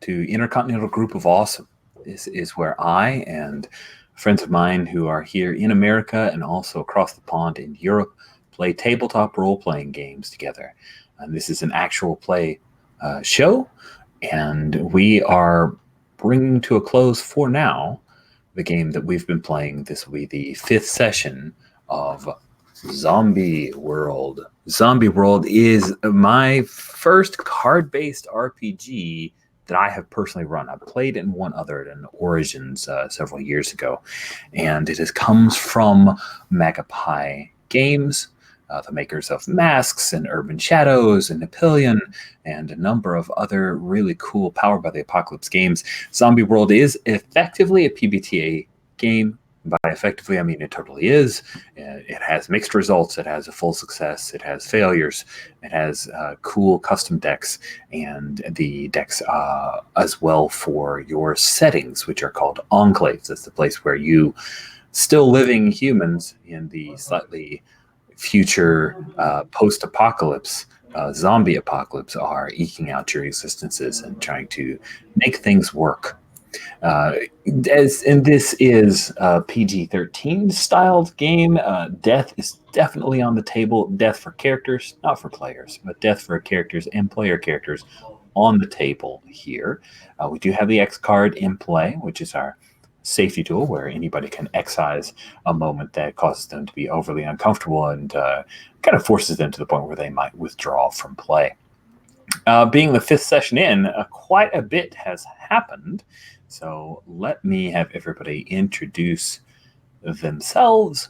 to Intercontinental Group of Awesome. This is where I and friends of mine who are here in America and also across the pond in Europe play tabletop role-playing games together. And this is an actual play show, and we are bringing to a close for now the game that we've been playing. This will be the 5th session of Zombie World. Zombie World is my first card-based RPG that I have personally run. I played in one other in Origins several years ago, and it comes from Magpie Games, the makers of Masks and Urban Shadows and Napoleon and a number of other really cool Powered by the Apocalypse games. Zombie World is effectively a PBTA game. By effectively, I mean it totally is. It has mixed results. It has a full success. It has failures. It has cool custom decks, and the decks as well for your settings, which are called enclaves. That's the place where you, still living humans in the slightly future post-apocalypse, zombie apocalypse, are eking out your existences and trying to make things work. And this is a PG-13 styled game. Death is definitely on the table. Death for characters, not for players, but death for characters and player characters on the table here. We do have the X card in play, which is our safety tool where anybody can excise a moment that causes them to be overly uncomfortable and kind of forces them to the point where they might withdraw from play. Being the 5th session in, quite a bit has happened. So let me have everybody introduce themselves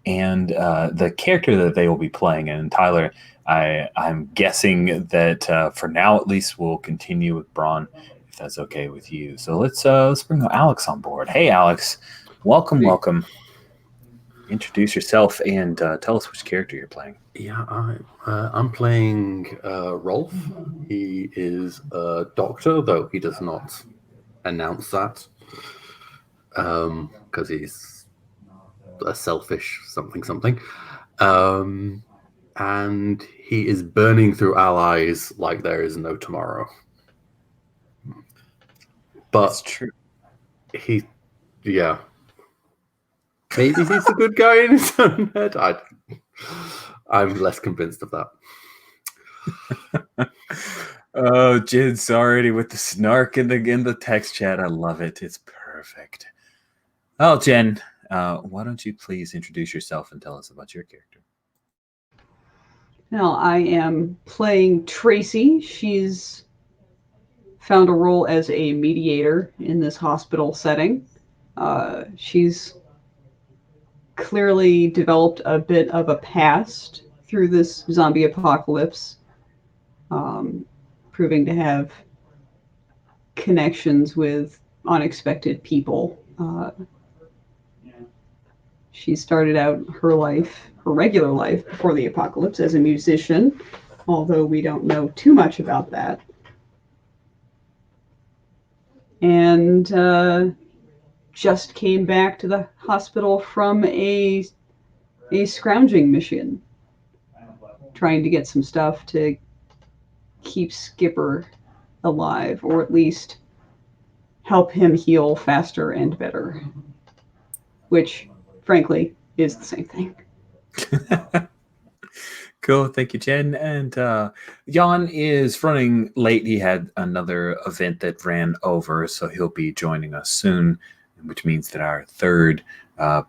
and the character that they will be playing. And Tyler, I'm guessing that for now at least we'll continue with Braun, if that's okay with you. So let's bring Alex on board. Hey, Alex, welcome. Introduce yourself and tell us which character you're playing. Yeah, I'm playing Rolf. He is a doctor, though he does not announce that because he's a selfish something. And he is burning through allies like there is no tomorrow. But that's true. Maybe he's a good guy in his own head. I'm less convinced of that. Oh, Jen's already with the snark in the text chat. I love it. It's perfect. Oh, Jen, why don't you please introduce yourself and tell us about your character? Now, I am playing Tracy. She's found a role as a mediator in this hospital setting. She's clearly developed a bit of a past through this zombie apocalypse, proving to have connections with unexpected people. She started out her regular life before the apocalypse as a musician, although we don't know too much about that. And just came back to the hospital from a scrounging mission, trying to get some stuff to keep Skipper alive, or at least help him heal faster and better, which, frankly, is the same thing. Cool. Thank you, Jen. And Jan is running late. He had another event that ran over, so he'll be joining us soon, which means that our third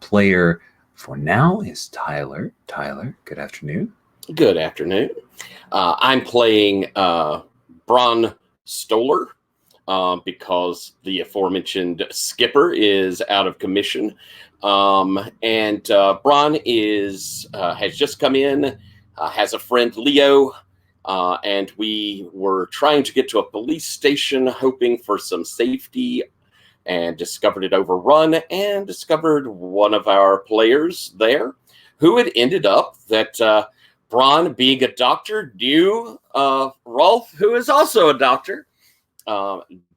player for now is Tyler. Tyler, good afternoon. Good afternoon. I'm playing Braun Stoller because the aforementioned Skipper is out of commission. And Braun has just come in, has a friend, Leo, and we were trying to get to a police station hoping for some safety, and discovered it overrun, and discovered one of our players there who had ended up that Braun, being a doctor, knew Rolf, who is also a doctor.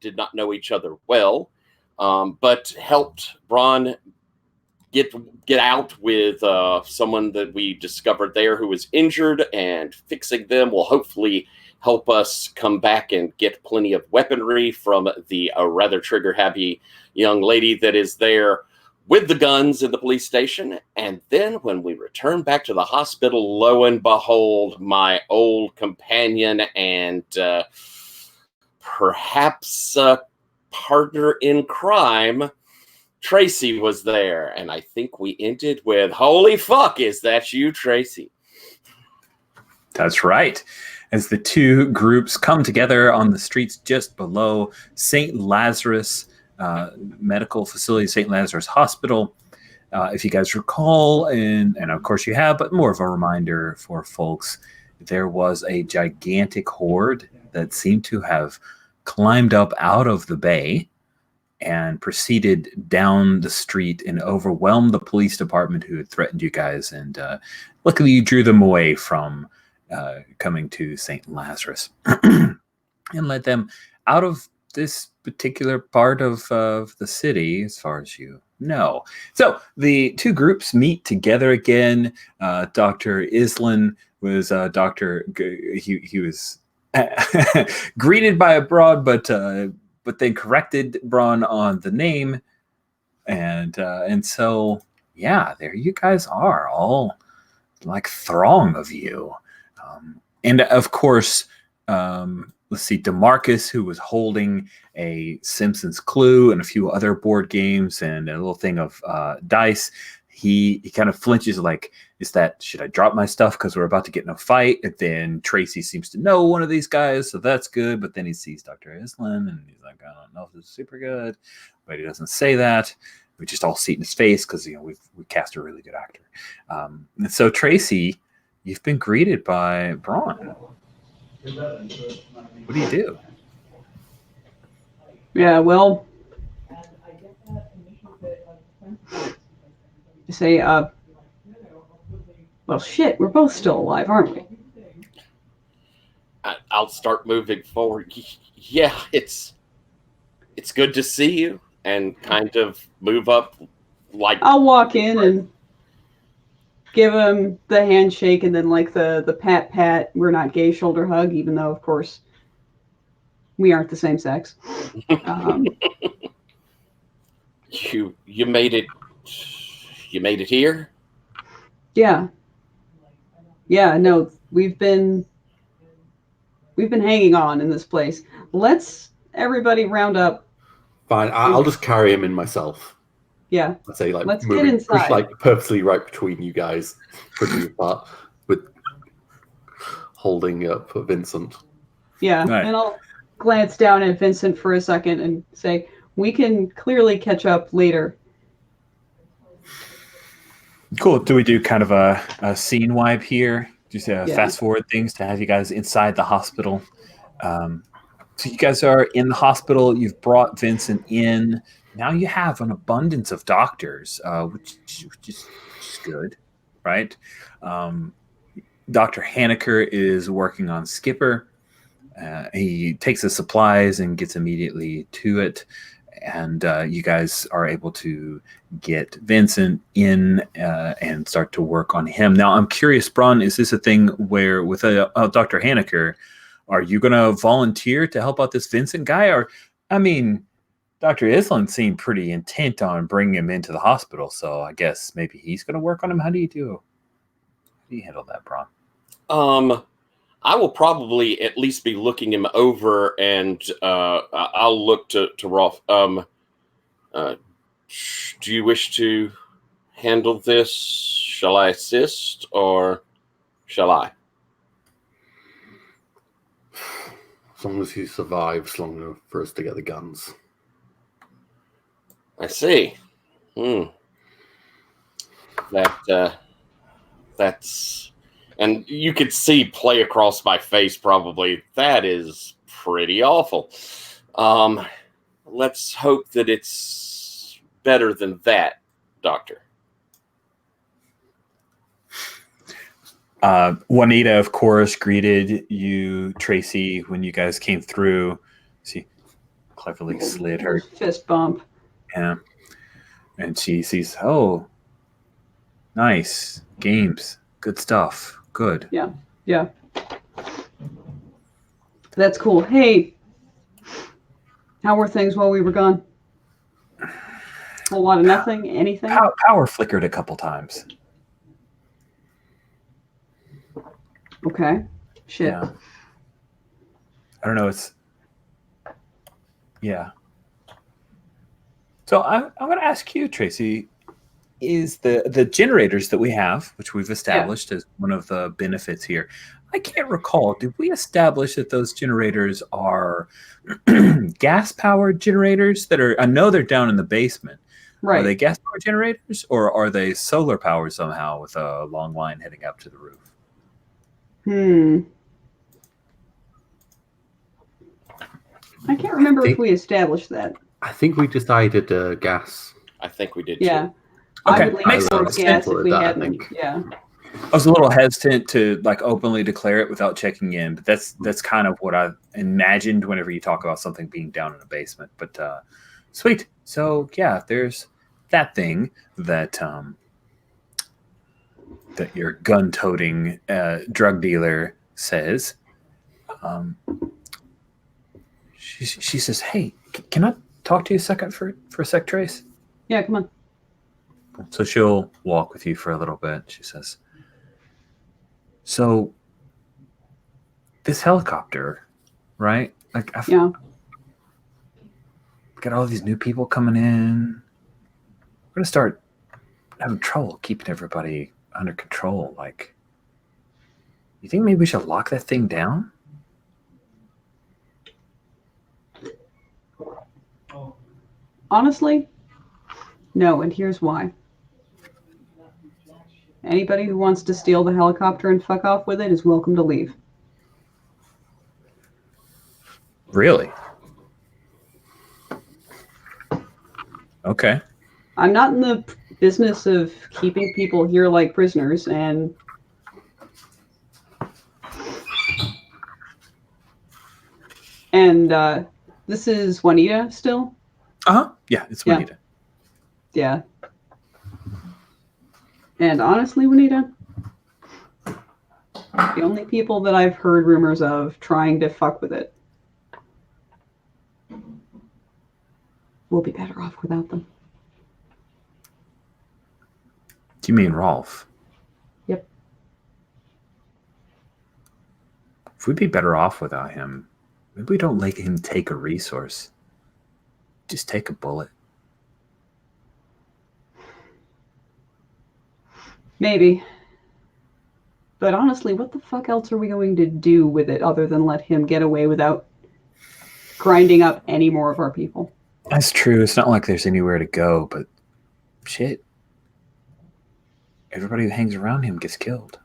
Did not know each other well, but helped Braun get out with someone that we discovered there who was injured, and fixing them will hopefully help us come back and get plenty of weaponry from the rather trigger-happy young lady that is there with the guns in the police station. And then when we return back to the hospital, lo and behold, my old companion and perhaps partner in crime, Tracy, was there. And I think we ended with, holy fuck, is that you, Tracy? That's right. As the two groups come together on the streets just below St. Lazarus medical facility, St. Lazarus Hospital. If you guys recall, and of course you have, but more of a reminder for folks, there was a gigantic horde that seemed to have climbed up out of the bay and proceeded down the street and overwhelmed the police department who had threatened you guys. And luckily you drew them away from coming to St. Lazarus and led them out of this particular part of the city, as far as you know. So the two groups meet together again. Dr. Islan was he was greeted by a Braun, but then corrected Braun on the name, and so yeah, there you guys are, all like throng of you, and of course. Let's see, DeMarcus, who was holding a Simpsons Clue and a few other board games and a little thing of dice, he kind of flinches like, should I drop my stuff because we're about to get in a fight? And then Tracy seems to know one of these guys, so that's good. But then he sees Dr. Islan and he's like, I don't know if this is super good. But he doesn't say that. We just all see it in his face because, we cast a really good actor. And so, Tracy, you've been greeted by Braun. What do you do? Yeah, well, you say, well, shit, we're both still alive, aren't we? I'll start moving forward. Yeah, it's good to see you, and kind of move up. Like, I'll walk in and give him the handshake and then like the pat, we're not gay shoulder hug, even though, of course, we aren't the same sex. You made it. You made it here? Yeah. No, we've been hanging on in this place. Let's everybody round up. Fine, I'll just carry him in myself. Yeah. Let's say, like, let's moving, get inside. push, like, purposely right between you guys, pushing apart with holding up Vincent. Yeah, right. And I'll glance down at Vincent for a second and say, we can clearly catch up later. Cool. Do we do kind of a scene wipe here? Just fast forward things to have you guys inside the hospital. So you guys are in the hospital. You've brought Vincent in. Now you have an abundance of doctors, which is good, right? Dr. Haneker is working on Skipper. He takes the supplies and gets immediately to it. And you guys are able to get Vincent in and start to work on him. Now, I'm curious, Braun, is this a thing where with Dr. Haneker, are you going to volunteer to help out this Vincent guy? Or, I mean, Dr. Islan seemed pretty intent on bringing him into the hospital, so I guess maybe he's going to work on him. How do you handle that, Braun? I will probably at least be looking him over, and I'll look to Rolf. Do you wish to handle this? Shall I assist, or shall I? As long as he survives long enough for us to get the guns. I see. That's... And you could see play across my face, probably. That is pretty awful. Let's hope that it's better than that, Doctor. Juanita, of course, greeted you, Tracy, when you guys came through. She cleverly slid her fist bump. Yeah. And she sees, oh, nice games. Good stuff. Good. Yeah. That's cool. Hey, how were things while we were gone? A whole lot of nothing? Anything? Power flickered a couple times. Okay. Shit. Yeah. I don't know. Yeah. So I'm going to ask you, Tracy, is the generators that we have, which we've established as one of the benefits here, I can't recall, did we establish that those generators are gas-powered generators that are, I know they're down in the basement. Right. Are they gas-powered generators, or are they solar-powered somehow with a long line heading up to the roof? I can't remember if we established that. I think we decided gas. I think we did Yeah. too. I Okay. would lean Makes towards sense. gas if we I had them. think. Yeah. I was a little hesitant to like openly declare it without checking in, but that's kind of what I imagined whenever you talk about something being down in a basement. But sweet. So yeah, there's that thing that that your gun-toting drug dealer says. She says, "Hey, can I talk to you a second for a sec, Trace?" Yeah, come on. So she'll walk with you for a little bit. She says, "So this helicopter, right? Like, I've got all these new people coming in. We're gonna start having trouble keeping everybody under control. Like, you think maybe we should lock that thing down?" Honestly, no, and here's why. Anybody who wants to steal the helicopter and fuck off with it is welcome to leave. Really? Okay. I'm not in the business of keeping people here like prisoners, and this is Juanita still? Uh-huh. Yeah, it's Juanita. Yeah. And honestly, Juanita, the only people that I've heard rumors of trying to fuck with it will be better off without them. Do you mean Rolf? Yep. If we'd be better off without him, maybe we don't let him take a resource. Just take a bullet. Maybe. But honestly, what the fuck else are we going to do with it other than let him get away without grinding up any more of our people? That's true. It's not like there's anywhere to go, but shit. Everybody who hangs around him gets killed.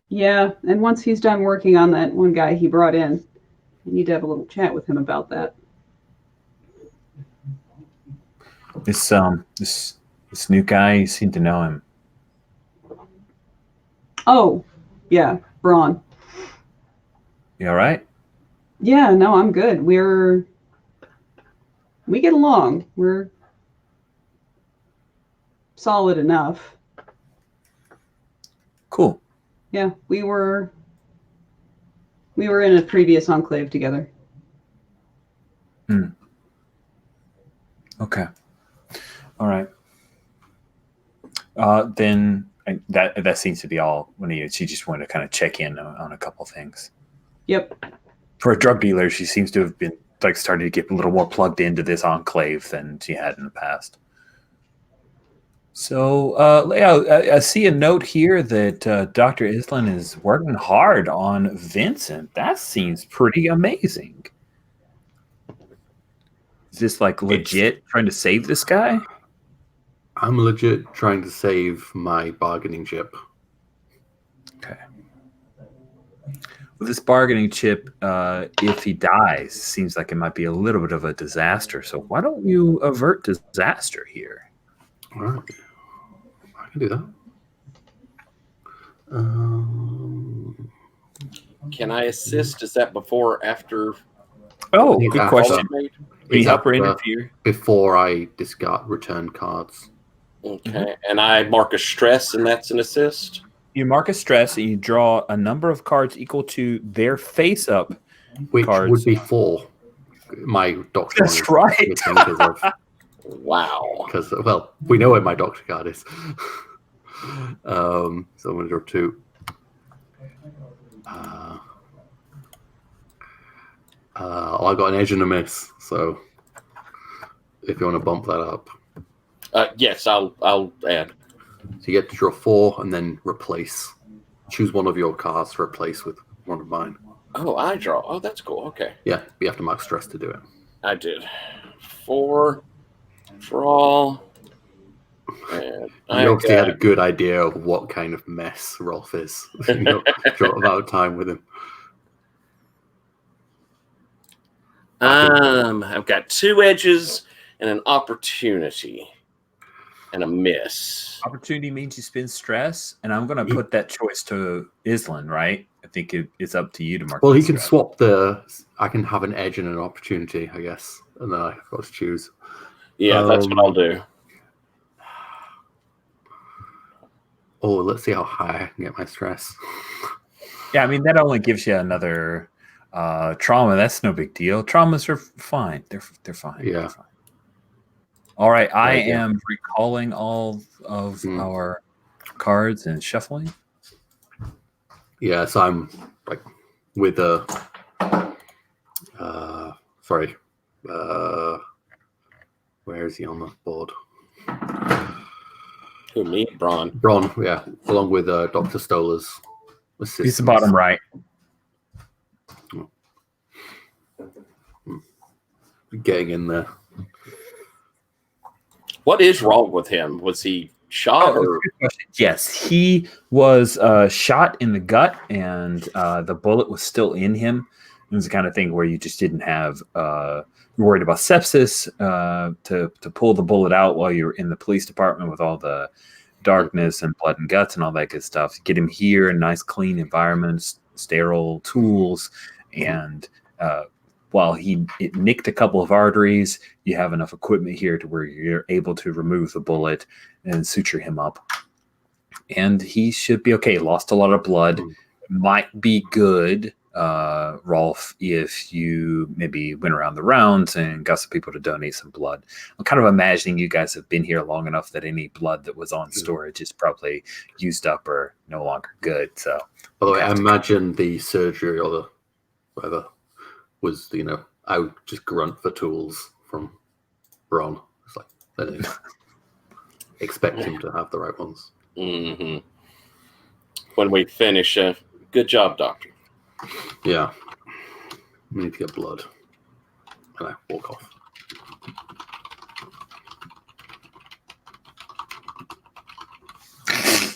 Yeah, and once he's done working on that one guy he brought in, I need to have a little chat with him about that. This new guy, you seem to know him. Oh, yeah, Braun. You all right? Yeah, no, I'm good. We get along. We're solid enough. Cool. Yeah, we were in a previous enclave together. Okay. All right. Then that seems to be all. She just wanted to kind of check in on a couple things. Yep. For a drug dealer, she seems to have been like starting to get a little more plugged into this enclave than she had in the past. So, I see a note here that Dr. Islan is working hard on Vincent. That seems pretty amazing. Is this like legit trying to save this guy? I'm legit trying to save my bargaining chip. Okay. With this bargaining chip, if he dies, seems like it might be a little bit of a disaster. So why don't you avert disaster here? All right. I can do that. Can I assist? Is that before or after? Oh, He's good after. question. Can you It's help her after. interfere? Before I discard return cards. Okay. And I mark a stress, and that's an assist? You mark a stress and you draw a number of cards equal to their face-up Which cards. would be 4. My doctor one That's is right. missing Wow. because well, we know where my doctor card is. So I'm going to draw 2. I got an edge and a miss, so if you want to bump that up. Yes, I'll add. So you get to draw 4 and then replace. Choose one of your cards to replace with one of mine. Oh, I draw. Oh, that's cool. Okay. Yeah, you have to mark stress to do it. I did. 4, draw. And You obviously had a good idea of what kind of mess Rolf is. Short amount of time with him. I've got 2 edges and an opportunity and a miss. Opportunity means you spend stress, and I'm going to put that choice to Island, right? I think it's up to you to mark. Well, he can swap I can have an edge and an opportunity, I guess, and then I've got to choose. Yeah, that's what I'll do. Oh, let's see how high I can get my stress. Yeah, I mean, that only gives you another trauma. That's no big deal. Traumas are fine. They're fine. Yeah. They're fine. All right, I Right, yeah. am recalling all of our cards and shuffling. Yeah, so I'm like with where is he on the board? Who, me? Braun. Bron, yeah, along with Dr. Stoller's assistant. He's the bottom right. Getting in there. What is wrong with him? Was he shot? Or? Yes, he was shot in the gut, and the bullet was still in him. It was the kind of thing where you just didn't have you're worried about sepsis to pull the bullet out while you're in the police department with all the darkness and blood and guts and all that good stuff. Get him here in nice, clean environments, sterile tools, and while it nicked a couple of arteries, you have enough equipment here to where you're able to remove the bullet and suture him up. And he should be okay. Lost a lot of blood. Might be good, Rolf, if you maybe went around the rounds and got some people to donate some blood. I'm kind of imagining you guys have been here long enough that any blood that was on storage is probably used up or no longer good. So, by the way, I imagine the surgery or the whatever was, I would just grunt for tools from Bron. It's like, I don't expect him to have the right ones. Mm-hmm. When we finish, good job, doctor. Yeah. We need to get blood. And I walk off.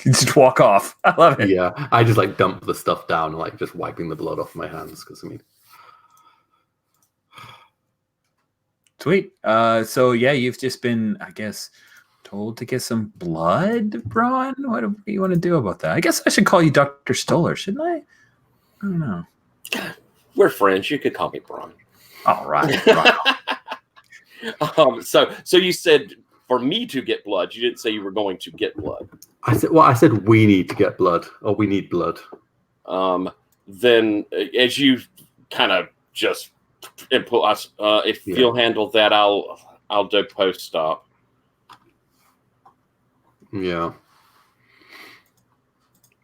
You just walk off. I love it. Yeah. I just dump the stuff down and just wiping the blood off my hands because Sweet. So yeah, you've just been, I guess, told to get some blood, Braun. What do you want to do about that? I guess I should call you Dr. Stoller, shouldn't I? I don't know. We're friends. You could call me Braun. All right. So you said for me to get blood. You didn't say you were going to get blood. I said we need to get blood, or we need blood. Then as you kind of just input us, if you'll handle that, I'll do post-op. Yeah.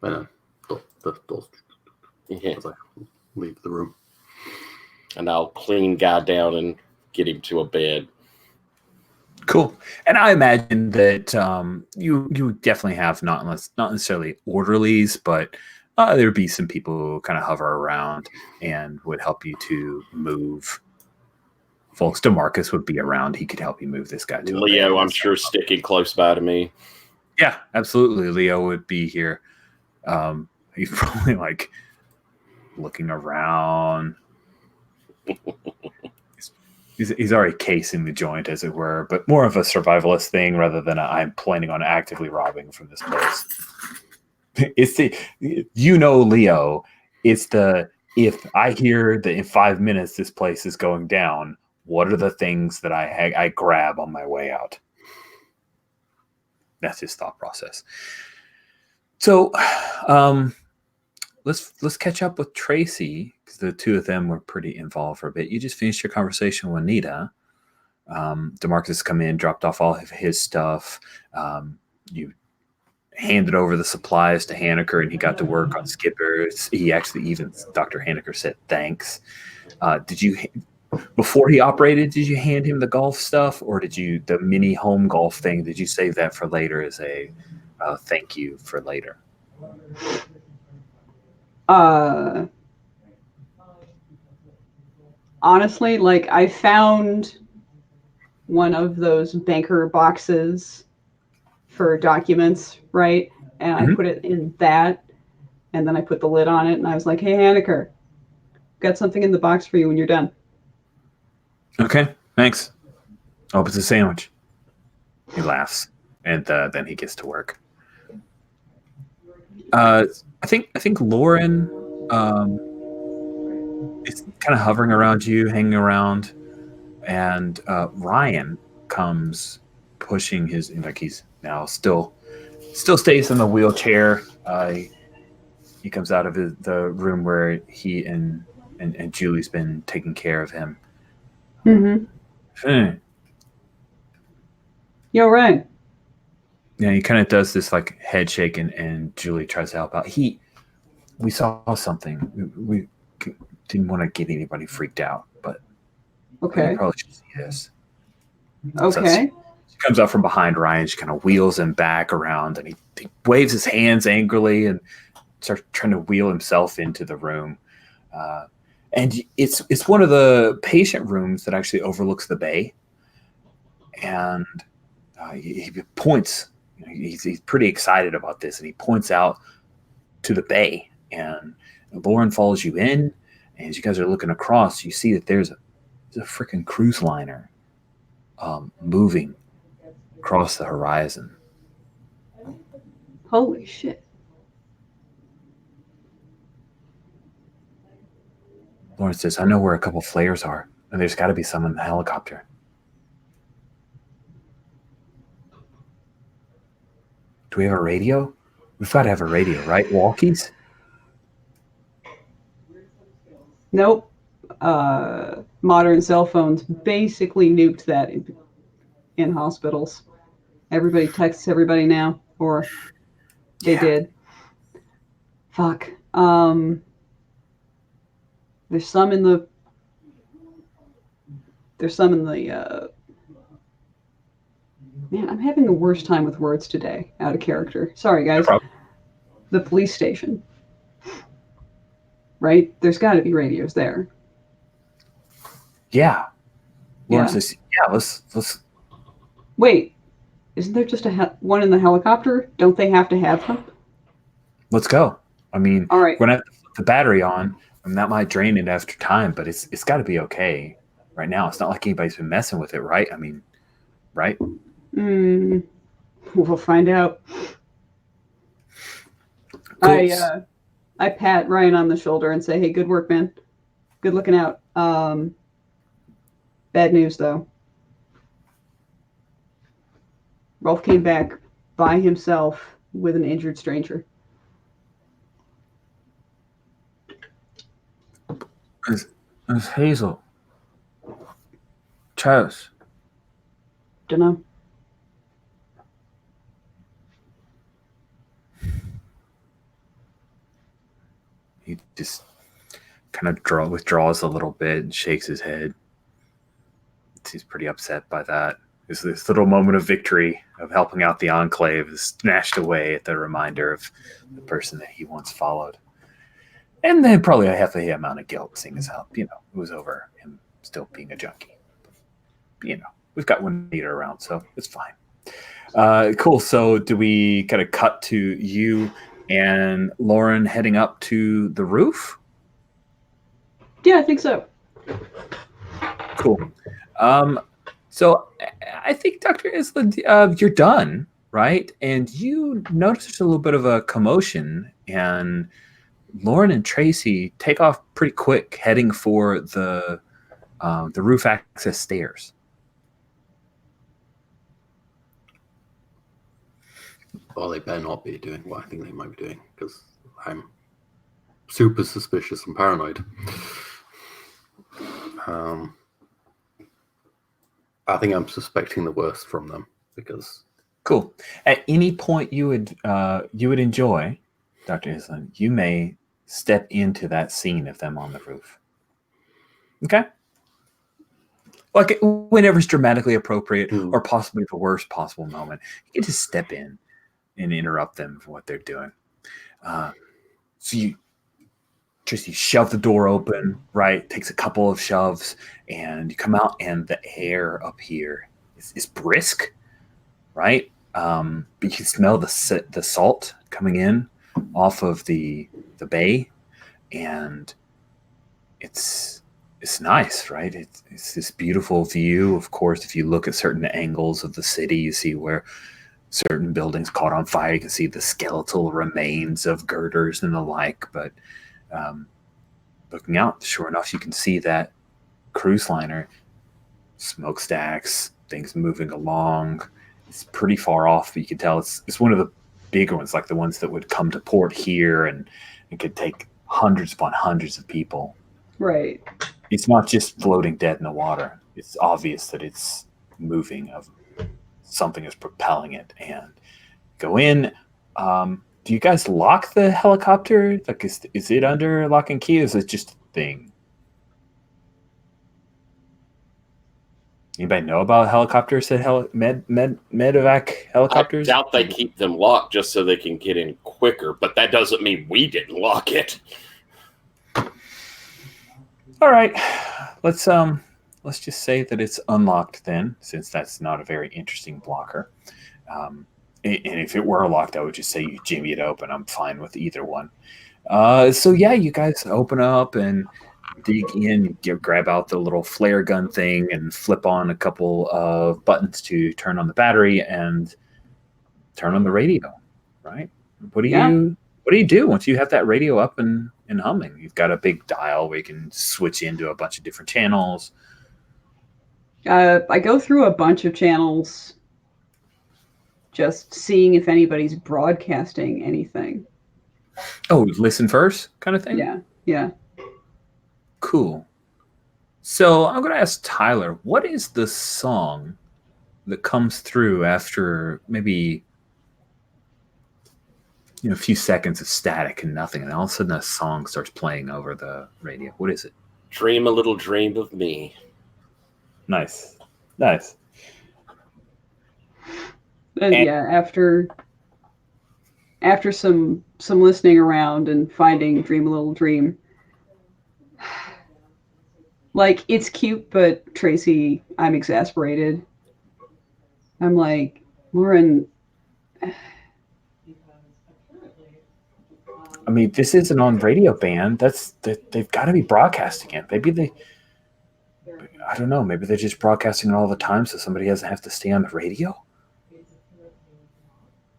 I know. The doors. Yeah. As I leave the room. And I'll clean Guy down and get him to a bed. Cool. And I imagine that you definitely have not necessarily orderlies, but there'd be some people who kind of hover around and would help you to move. Folks, DeMarcus would be around. He could help you move this guy to Leo, I'm sure, sticking close by to me. Yeah, absolutely. Leo would be here. He's probably looking around. He's already casing the joint, as it were, but more of a survivalist thing rather than I'm planning on actively robbing from this place. It's Leo. It's if I hear that in 5 minutes this place is going down, what are the things that I grab on my way out? That's his thought process. So, um, let's catch up with Tracy because the two of them were pretty involved for a bit. You just finished your conversation with Nita. Demarcus has come in, dropped off all of his stuff. You handed over the supplies to Haneker, and he got to work on Skipper. He actually even Dr. Haneker said thanks. Did you before he operated? Did you hand him the golf stuff, or did you the mini home golf thing? Did you save that for later as a thank you for later? Honestly, like I found one of those banker boxes for documents, right? And I put it in that, and then I put the lid on it, and I was like, "Hey, Haneker, got something in the box for you when you're done." Okay, thanks. I hope it's a sandwich. He laughs, and then he gets to work. I think Lauren is kind of hovering around you, hanging around, and Ryan comes pushing his like he's now still stays in the wheelchair. He comes out of the room where he and Julie's been taking care of him. Mm-hmm. You're right. Yeah, he kind of does this like head shake, and Julie tries to help out. We saw something. We didn't want to get anybody freaked out, but okay, you probably should see this. Okay. So she comes out from behind Ryan. She kind of wheels him back around, and he waves his hands angrily and starts trying to wheel himself into the room. And it's one of the patient rooms that actually overlooks the bay, and he points. He's pretty excited about this, and he points out to the bay. And Lauren follows you in, and as you guys are looking across, you see that there's a freaking cruise liner moving across the horizon. Holy shit. Lauren says, "I know where a couple flares are, and there's got to be some in the helicopter." Do we have a radio? We've got to have a radio, right? Walkies? Nope. Modern cell phones basically nuked that in hospitals. Everybody texts everybody now, or they did. Fuck. There's some in the. Man, I'm having the worst time with words today. Out of character. Sorry, guys. No problem. The police station. Right? There's got to be radios there. Yeah. Lauren says, "Yeah, let's." Wait, isn't there just one in the helicopter? Don't they have to have them? Let's go. I mean, all right. We're gonna have to put the battery on, and that might drain it after time, but it's got to be okay right now. It's not like anybody's been messing with it, right? I mean, right? We'll find out. Cool. I pat Ryan on the shoulder and say, "Hey, good work, man. Good looking out." Bad news, though. Rolf came back by himself with an injured stranger. It's Hazel. Charles. Dunno. He just kind of withdraws a little bit and shakes his head. He's pretty upset by that. This little moment of victory of helping out the enclave is snatched away at the reminder of the person that he once followed. And then probably a healthy amount of guilt, seeing as how, it was over him still being a junkie. But, we've got one leader around, so it's fine. Cool. So do we kind of cut to you and Lauren heading up to the roof? Yeah, I think so. Cool. So I think, Dr. Isla, you're done, right? And you notice there's a little bit of a commotion, and Lauren and Tracy take off pretty quick, heading for the roof access stairs. or they better not be doing what I think they might be doing, because I'm super suspicious and paranoid. I think I'm suspecting the worst from them, because... Cool. At any point you would enjoy, Dr. Island, you may step into that scene of them on the roof. Okay? Like whenever it's dramatically appropriate or possibly the worst possible moment, you can just step in and interrupt them for what they're doing. So you shove the door open, right? Takes a couple of shoves, and you come out, and the air up here is brisk, right? But you can smell the salt coming in off of the bay, and it's nice, right? It's this beautiful view. Of course, if you look at certain angles of the city, you see where certain buildings caught on fire. You can see the skeletal remains of girders and the like. But looking out, sure enough, you can see that cruise liner, smokestacks, things moving along. It's pretty far off, but you can tell it's one of the bigger ones, like the ones that would come to port here and could take hundreds upon hundreds of people. Right. It's not just floating dead in the water. It's obvious that it's moving. Something is propelling it. And go in. Do you guys lock the helicopter? Like, is it under lock and key? Or is it just a thing? Anybody know about helicopters? Medevac helicopters? I doubt they keep them locked just so they can get in quicker, but that doesn't mean we didn't lock it. All right, let's just say that it's unlocked then, since that's not a very interesting blocker. And if it were locked, I would just say you jimmy it open. I'm fine with either one. So yeah, you guys open up and dig in. You grab out the little flare gun thing and flip on a couple of buttons to turn on the battery and turn on the radio. Right? What do you do once you have that radio up and humming? You've got a big dial where you can switch into a bunch of different channels. I go through a bunch of channels, just seeing if anybody's broadcasting anything. Oh, listen first kind of thing? Yeah. Cool. So I'm going to ask Tyler, what is the song that comes through after maybe a few seconds of static and nothing, and all of a sudden a song starts playing over the radio? What is it? Dream a little dream of me. Nice. And yeah, after some listening around and finding Dream a Little Dream, like, it's cute, but Tracy, I'm exasperated. I'm like, Lauren. I mean, this isn't on radio band. They've got to be broadcasting it. Maybe I don't know. Maybe they're just broadcasting it all the time, so somebody doesn't have to stay on the radio.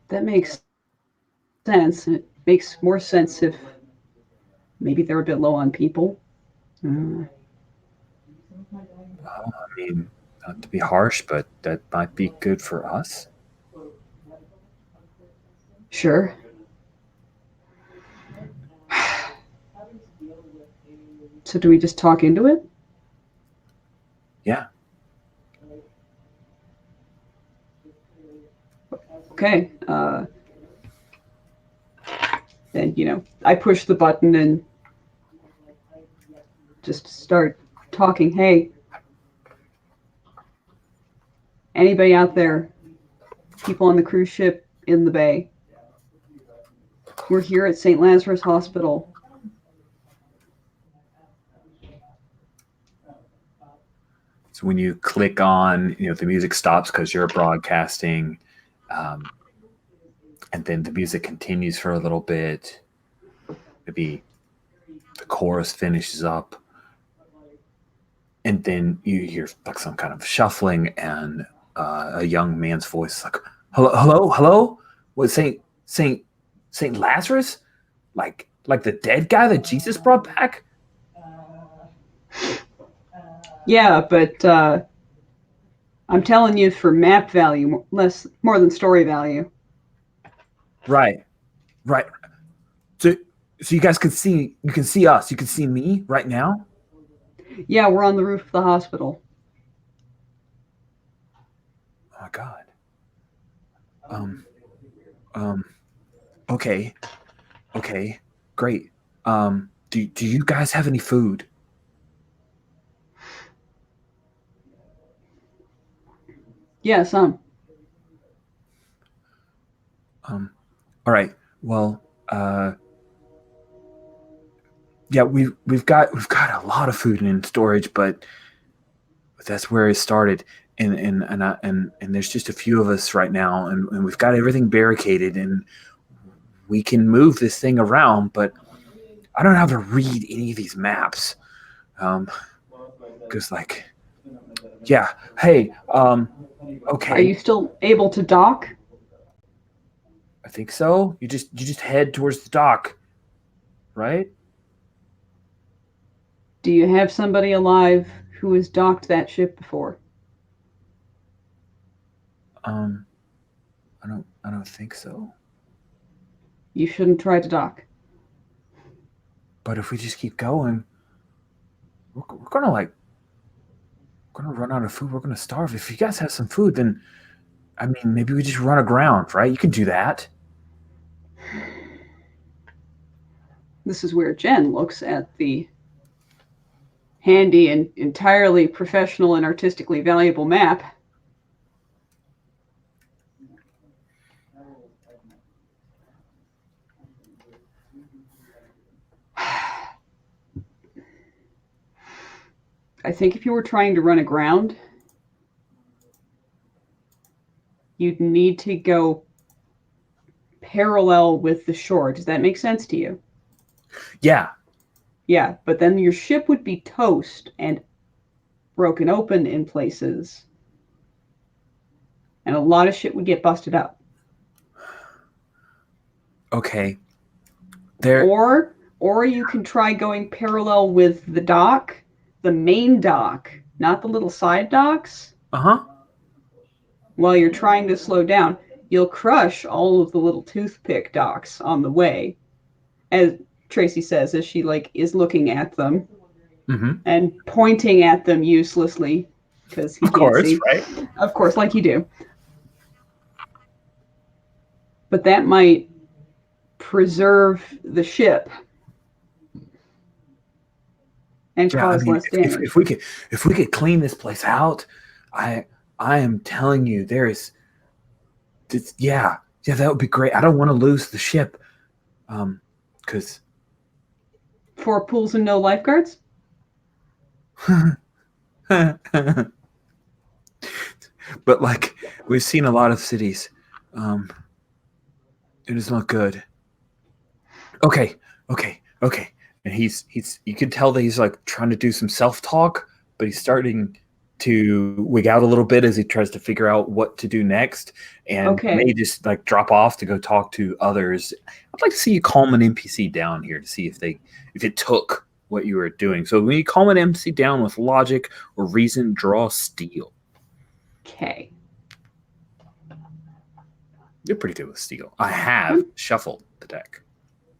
That makes sense. It makes more sense if maybe they're a bit low on people. I mean, not to be harsh, but that might be good for us. Sure. So do we just talk into it? Yeah. Okay. Then, I push the button and just start talking. Hey, anybody out there? People on the cruise ship in the bay. We're here at St. Lazarus Hospital. So when you click on, the music stops because you're broadcasting, and then the music continues for a little bit. Maybe the chorus finishes up, and then you hear like some kind of shuffling, and a young man's voice is like, "Hello, what, Saint Lazarus? Like the dead guy that Jesus brought back?" Yeah, but I'm telling you, for map value, more than story value. Right. Right. So you guys can see us. You can see me right now. Yeah, we're on the roof of the hospital. Oh my god. Um. Okay. Okay. Great. Do you guys have any food? Yeah, some. All right. Well. Yeah. We've got a lot of food in storage, but that's where it started. And there's just a few of us right now, and we've got everything barricaded, and we can move this thing around, but I don't have to read any of these maps. Because yeah. Hey. Okay. Are you still able to dock? I think so. You just head towards the dock, right? Do you have somebody alive who has docked that ship before? I don't think so. You shouldn't try to dock. But if we just keep going, we're gonna run out of food. We're gonna starve. If you guys have some food, then I mean, maybe we just run aground, right? You can do that. This is where Jen looks at the handy and entirely professional and artistically valuable map. I think if you were trying to run aground, you'd need to go parallel with the shore. Does that make sense to you? Yeah. Yeah, but then your ship would be toast and broken open in places. And a lot of shit would get busted up. Okay. Or you can try going parallel with the dock, the main dock, not the little side docks. Uh-huh. While you're trying to slow down, you'll crush all of the little toothpick docks on the way. As Tracy says, as she is looking at them and pointing at them uselessly because he can't see. Right? Of course, like you do. But that might preserve the ship and cause less damage. If we could clean this place out, I am telling you, yeah, that would be great. I don't want to lose the ship, because 4 pools and no lifeguards. but we've seen a lot of cities, it is not good. Okay, and he's you can tell that he's trying to do some self-talk, but he's starting to wig out a little bit as he tries to figure out what to do next, and may just drop off to go talk to others. I'd like to see you calm an NPC down here to see if it took what you were doing. So when you calm an NPC down with logic or reason, draw steel. Okay. You're pretty good with steel. I have shuffled the deck.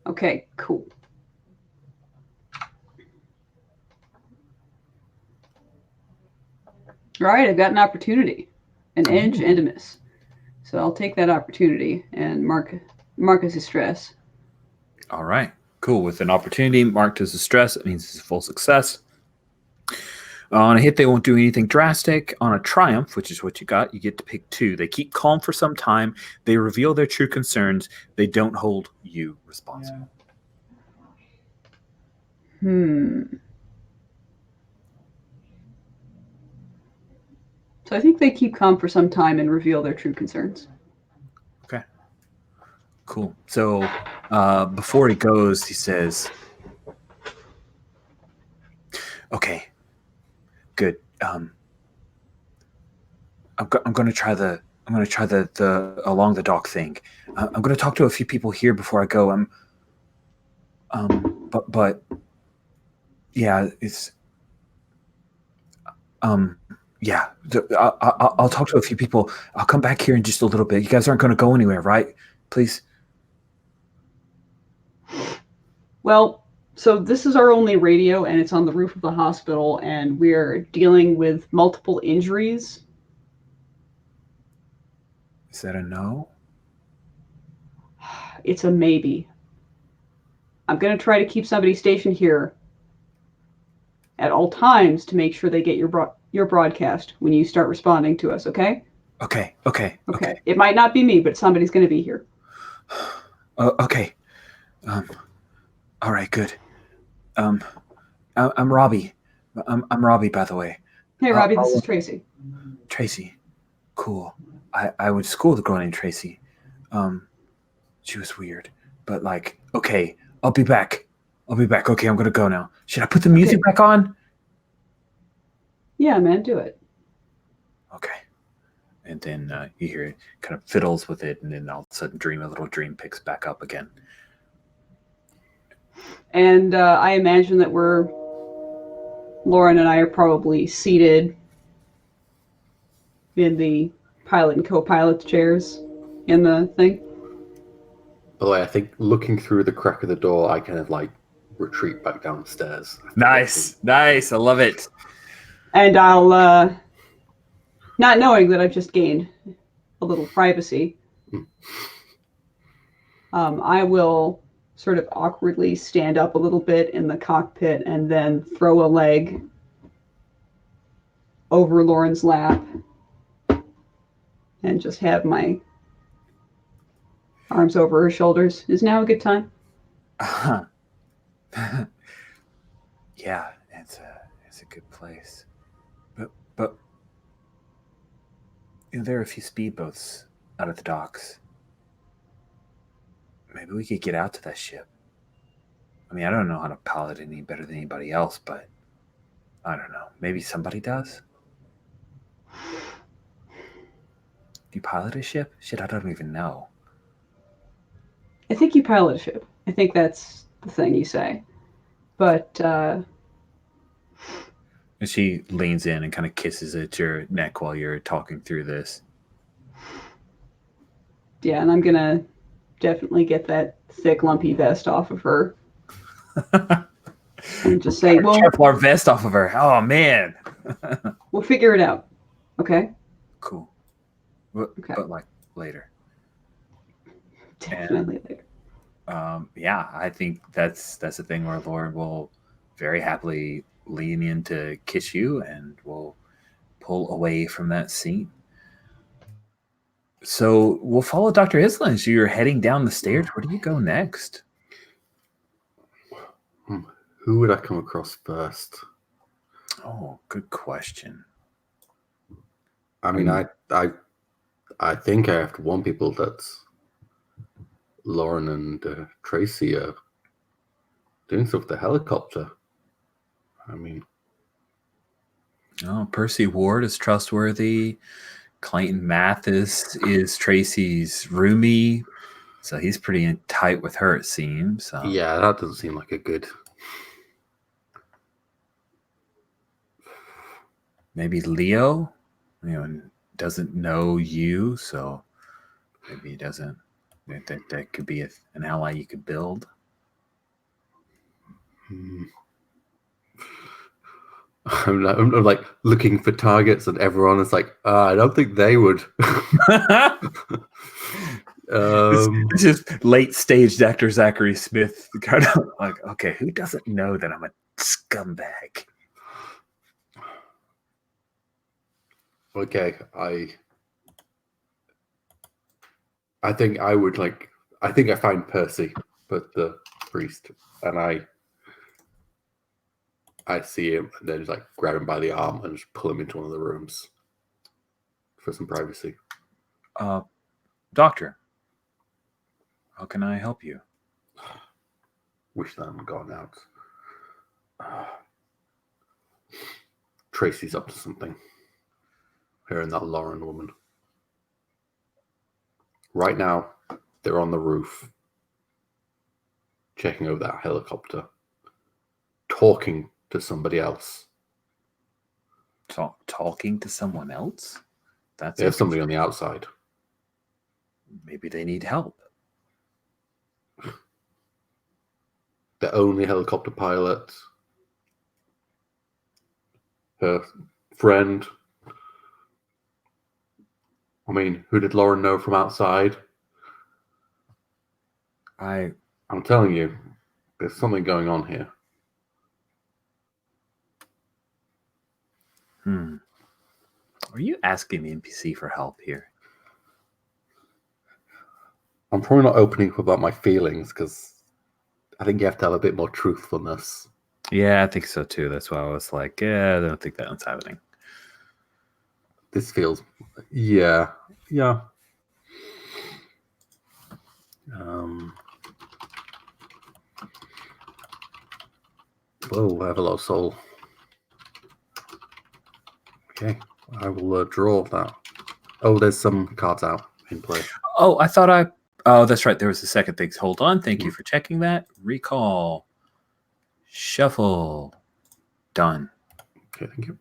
Okay, cool. All right, I've got an opportunity, an edge and a miss. So I'll take that opportunity and mark as a stress. All right, cool. With an opportunity marked as a stress, it means it's a full success. On a hit, they won't do anything drastic. On a triumph, which is what you got, you get to pick 2. They keep calm for some time. They reveal their true concerns. They don't hold you responsible. So I think they keep calm for some time and reveal their true concerns. Okay. Cool. So before he goes, he says, okay, good. I'm going to try the along the dock thing. I'm going to talk to a few people here before I go. But yeah, it's yeah. I'll talk to a few people. I'll come back here in just a little bit. You guys aren't going to go anywhere, right? Please. Well, so this is our only radio, and it's on the roof of the hospital, and we're dealing with multiple injuries. Is that a no? It's a maybe. I'm going to try to keep somebody stationed here at all times to make sure they get your broadcast when you start responding to us, okay? Okay. It might not be me, but somebody's going to be here. Okay. All right, good. I'm Robbie. I'm Robbie, by the way. Hey, Robbie, this is Tracy. Tracy. Cool. I went to school with a girl named Tracy. She was weird, but like, okay, I'll be back. Okay, I'm gonna go now. Should I put the music back on? Yeah, man, do it. Okay. And then you hear it kind of fiddles with it, and then all of a sudden, a little dream picks back up again. And I imagine that Lauren and I are probably seated in the pilot and co-pilot chairs in the thing. By the way, I think looking through the crack of the door, I kind of like retreat back downstairs. Nice. I love it. And I'll, not knowing that I've just gained a little privacy, I will sort of awkwardly stand up a little bit in the cockpit and then throw a leg over Lauren's lap and just have my arms over her shoulders. Is now a good time? Yeah, it's a good place. But you know, there are a few speedboats out of the docks. Maybe we could get out to that ship. I mean, I don't know how to pilot any better than anybody else, but I don't know. Maybe somebody does. Do you pilot a ship? Shit, I don't even know. I think you pilot a ship. I think that's the thing you say. But And she leans in and kind of kisses at your neck while you're talking through this. yeah, and I'm gonna definitely get that thick, lumpy vest off of her. And just say, well, Kevlar vest off of her. Oh man. We'll figure it out. Okay? Cool. Okay. But like later. Definitely later. Yeah, I think that's the thing where Lauren will very happily lean in to kiss you and will pull away from that scene. So we'll follow Dr. Isla as you're heading down the stairs. Where do you go next? Who would I come across first? Oh, good question. I mean, I think I have to warn people that Lauren and Tracy are doing stuff with the helicopter. I mean, Percy Ward is trustworthy. Clayton Mathis is Tracy's roomie, so he's pretty tight with her, it seems. yeah, that doesn't seem like a good. Maybe Leo, doesn't know you, so maybe he doesn't. That could be an ally you could build. I'm like looking for targets, and everyone is like, I don't think they would. It's just late stage Dr. Zachary Smith, kind of like, okay, who doesn't know that I'm a scumbag? Okay, I think I would like. I think I find Percy, but the priest, and I see him, and then just like grab him by the arm and just pull him into one of the rooms for some privacy. Doctor, how can I help you? Wish that hadn't gone out. Tracy's up to something. Her and that Lauren woman. Right now, they're on the roof, checking over that helicopter, talking to somebody else. Talking to someone else? They have somebody on the outside. Maybe they need help. the only helicopter pilot, her friend. I mean, who did Lauren know from outside? I'm telling you, there's something going on here. Are you asking the NPC for help here? I'm probably not opening up about my feelings because I think you have to have a bit more truthfulness. Yeah, I think so too. That's why I was like, yeah, I don't think that's happening. This feels, yeah. Whoa, I have a lot of soul. Okay, I will draw that. Oh, there's some cards out in play. Oh, oh, that's right. There was a second thing. Hold on. Thank you for checking that. Recall. Shuffle. Done. Okay, thank you.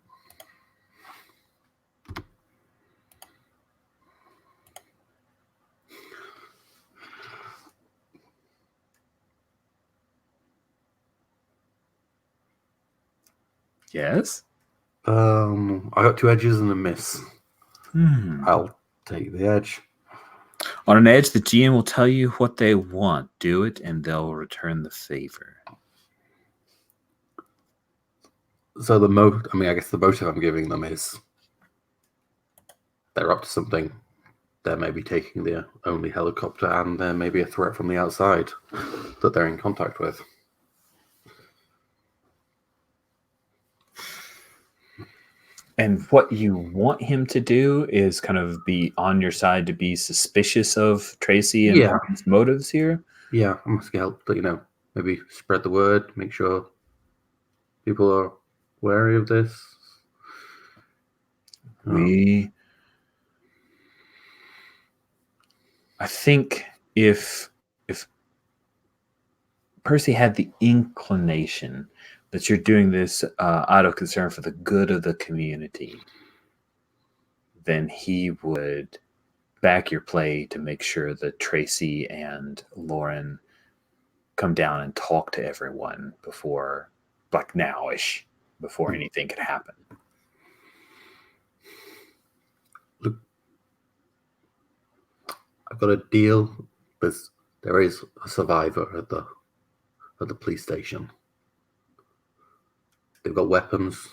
Yes? I got 2 edges and a miss. I'll take the edge. On an edge, the GM will tell you what they want. Do it, and they'll return the favor. So I guess the motive I'm giving them is they're up to something. They're maybe taking the only helicopter, and there may be a threat from the outside that they're in contact with. And what you want him to do is kind of be on your side, to be suspicious of Tracy and Lauren's motives here. Yeah, I'm asking help, but maybe spread the word, make sure people are wary of this. I think if Percy had the inclination that you're doing this out of concern for the good of the community, then he would back your play to make sure that Tracy and Lauren come down and talk to everyone before, like now-ish, before anything could happen. Look, I've got a deal. There is a survivor at the police station. They've got weapons.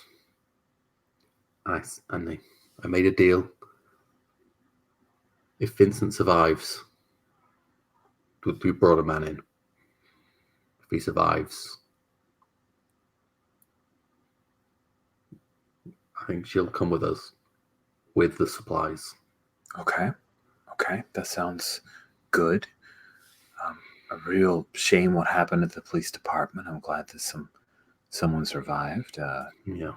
I made a deal. If Vincent survives, we brought a man in. If he survives, I think she'll come with us with the supplies. Okay, that sounds good. A real shame what happened at the police department. I'm glad that someone survived. Yeah.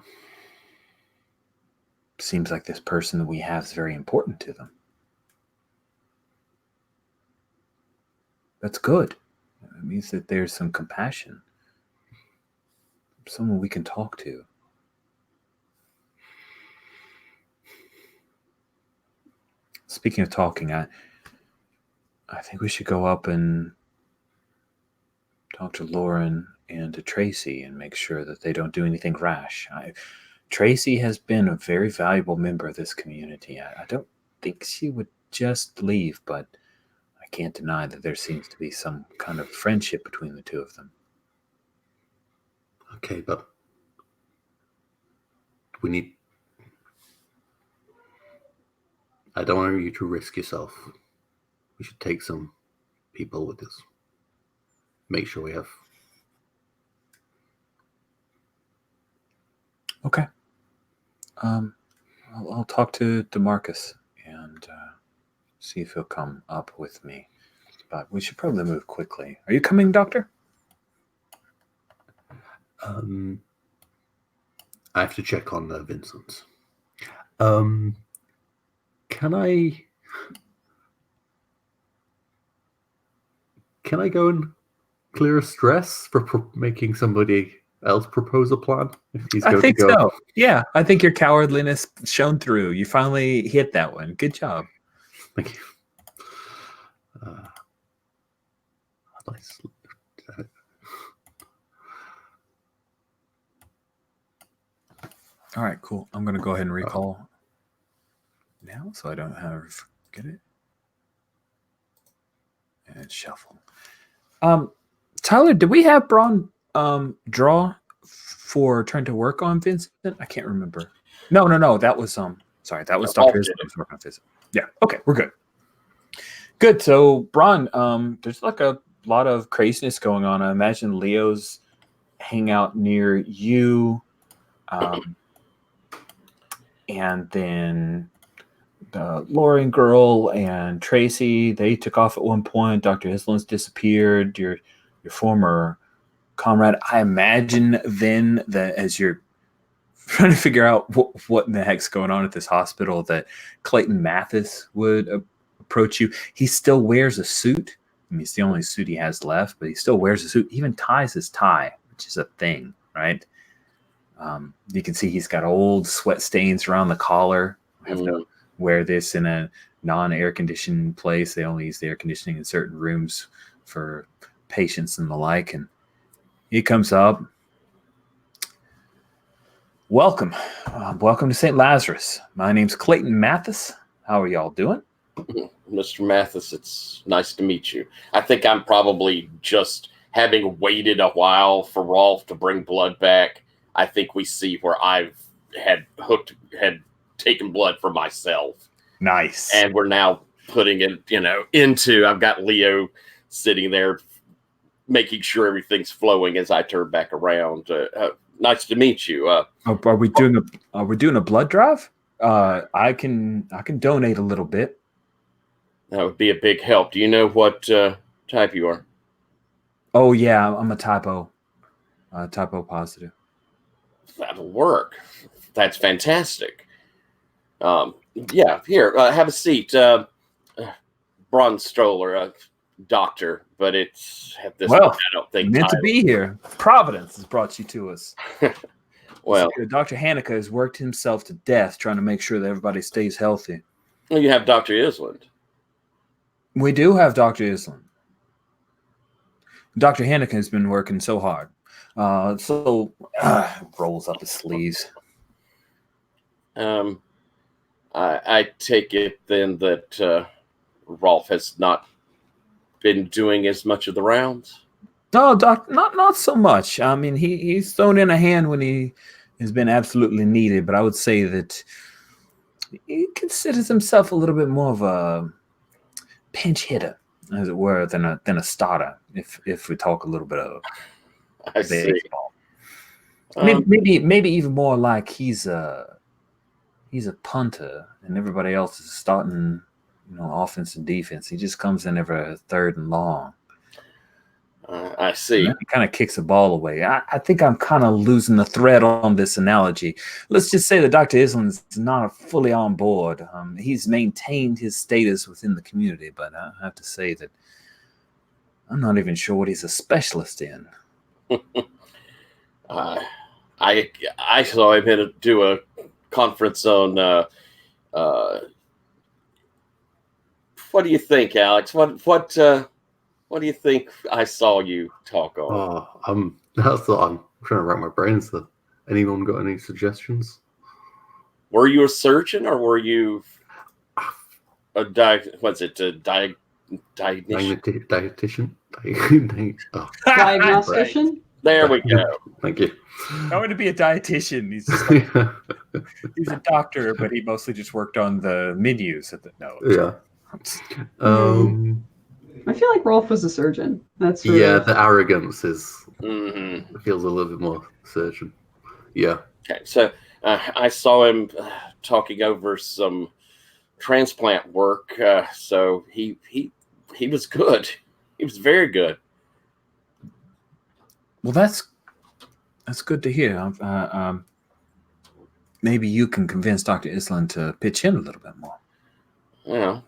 Seems like this person that we have is very important to them. That's good. It means that there's some compassion. Someone we can talk to. Speaking of talking, I think we should go up and talk to Lauren and to Tracy and make sure that they don't do anything rash. Tracy has been a very valuable member of this community. I don't think she would just leave, but I can't deny that there seems to be some kind of friendship between the two of them. Okay, but I don't want you to risk yourself. We should take some people with us. Make sure we have. Okay. I'll talk to DeMarcus and see if he'll come up with me. But we should probably move quickly. Are you coming, Doctor? I have to check on Vincent. Can I go and clear a stress for making somebody else propose a plan? I think so. Yeah, I think your cowardliness shone through. You finally hit that one. Good job. Thank you. All right, cool. I'm going to go ahead and recall now so I don't have to forget it. And shuffle. Tyler, did we have Braun draw for trying to work on Vincent? I can't remember. No. That was sorry, that was Dr. Islam who's working on Vincent. Yeah, okay, we're good. Good. So Braun, there's like a lot of craziness going on. I imagine Leo's hang out near you. And then the Lauren girl and Tracy, they took off at one point. Dr. Islam's disappeared. Your former comrade. I imagine then that as you're trying to figure out what in the heck's going on at this hospital, that Clayton Mathis would approach you. He still wears a suit. I mean, it's the only suit he has left, but he still wears a suit. He even ties his tie, which is a thing, right? You can see he's got old sweat stains around the collar. I have to wear this in a non-air conditioned place. They only use the air conditioning in certain rooms for patients and the like. And he comes up. Welcome to St. Lazarus. My name's Clayton Mathis. How are y'all doing? Mr. Mathis, it's nice to meet you. I think I'm probably just having waited a while for Rolf to bring blood back. I think we see where I've had taken blood for myself. Nice. And we're now putting it, into, I've got Leo sitting there making sure everything's flowing as I turn back around. Nice to meet you. Are we doing a blood drive? I can donate a little bit. That would be a big help. Do you know what type you are? Oh yeah, I'm a typo positive. That'll work. That's fantastic. Yeah, here, have a seat. Braun Stoller, doctor, but it's at this point, I don't think meant to be here. Providence has brought you to us. Well, Dr. Hanukkah has worked himself to death trying to make sure that everybody stays healthy. Well, you have Dr. Island. We do have Dr. Island. Dr. Hanukkah has been working so hard. Rolls up his sleeves. I take it then that Rolf has not been doing as much of the rounds. No, Doc, not so much. I mean, he's thrown in a hand when he has been absolutely needed, but I would say that he considers himself a little bit more of a pinch hitter, as it were, than a starter. If we talk a little bit of baseball, maybe even more like he's a punter, and everybody else is starting, offense and defense. He just comes in every third and long. I see. He kind of kicks the ball away. I think I'm kind of losing the thread on this analogy. Let's just say that Dr. Island's not fully on board. He's maintained his status within the community, but I have to say that I'm not even sure what he's a specialist in. I saw him do a conference on what do you think, Alex? What do you think I saw you talk on? That's what I'm trying to rack my brains. Anyone got any suggestions? Were you a surgeon or were you a diagnostician? Diagnostician? There we go. Thank you. I want to be a dietitian. He's just like, he's a doctor, but he mostly just worked on the menus at the Yeah. I feel like Rolf was a surgeon. That's the arrogance is feels a little bit more surgeon. Yeah. Okay, so I saw him talking over some transplant work. So he was good. He was very good. Well, that's good to hear. Maybe you can convince Dr. Island to pitch in a little bit more. Well,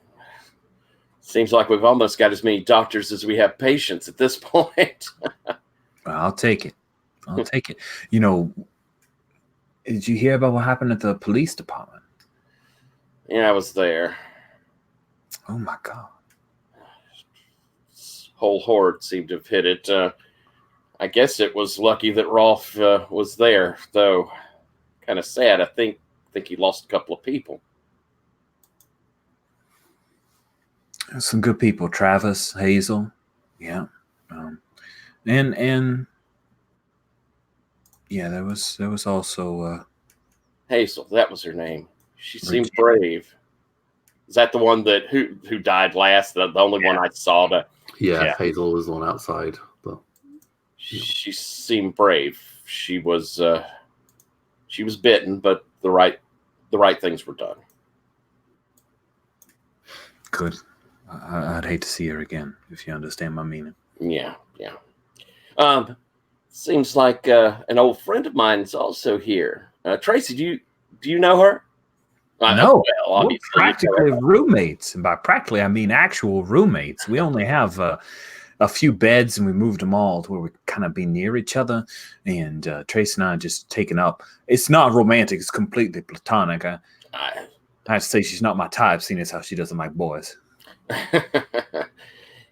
seems like we've almost got as many doctors as we have patients at this point. I'll take it. Did you hear about what happened at the police department? Yeah, I was there. Oh my God. This whole horde seemed to have hit it. I guess it was lucky that Rolf was there, though. kind of sad. I think he lost a couple of people. Some good people, Travis, Hazel, yeah, and yeah, there was also Hazel, that was her name. She seemed Virginia. brave. Is that the one that who died last? The only one I saw to. Yeah, Yeah. Hazel was the one outside. But She seemed brave. She was bitten, but the right things were done. Good. I'd hate to see her again, if you understand my meaning. Yeah. Seems like an old friend of mine is also here. Tracy, do you know her? No, well, we're obviously practically roommates, and by practically I mean actual roommates. We only have a few beds, and we moved them all to where we kind of be near each other. And Trace and I just taken up. It's not romantic; it's completely platonic. I have to say she's not my type, seeing as how she doesn't like boys.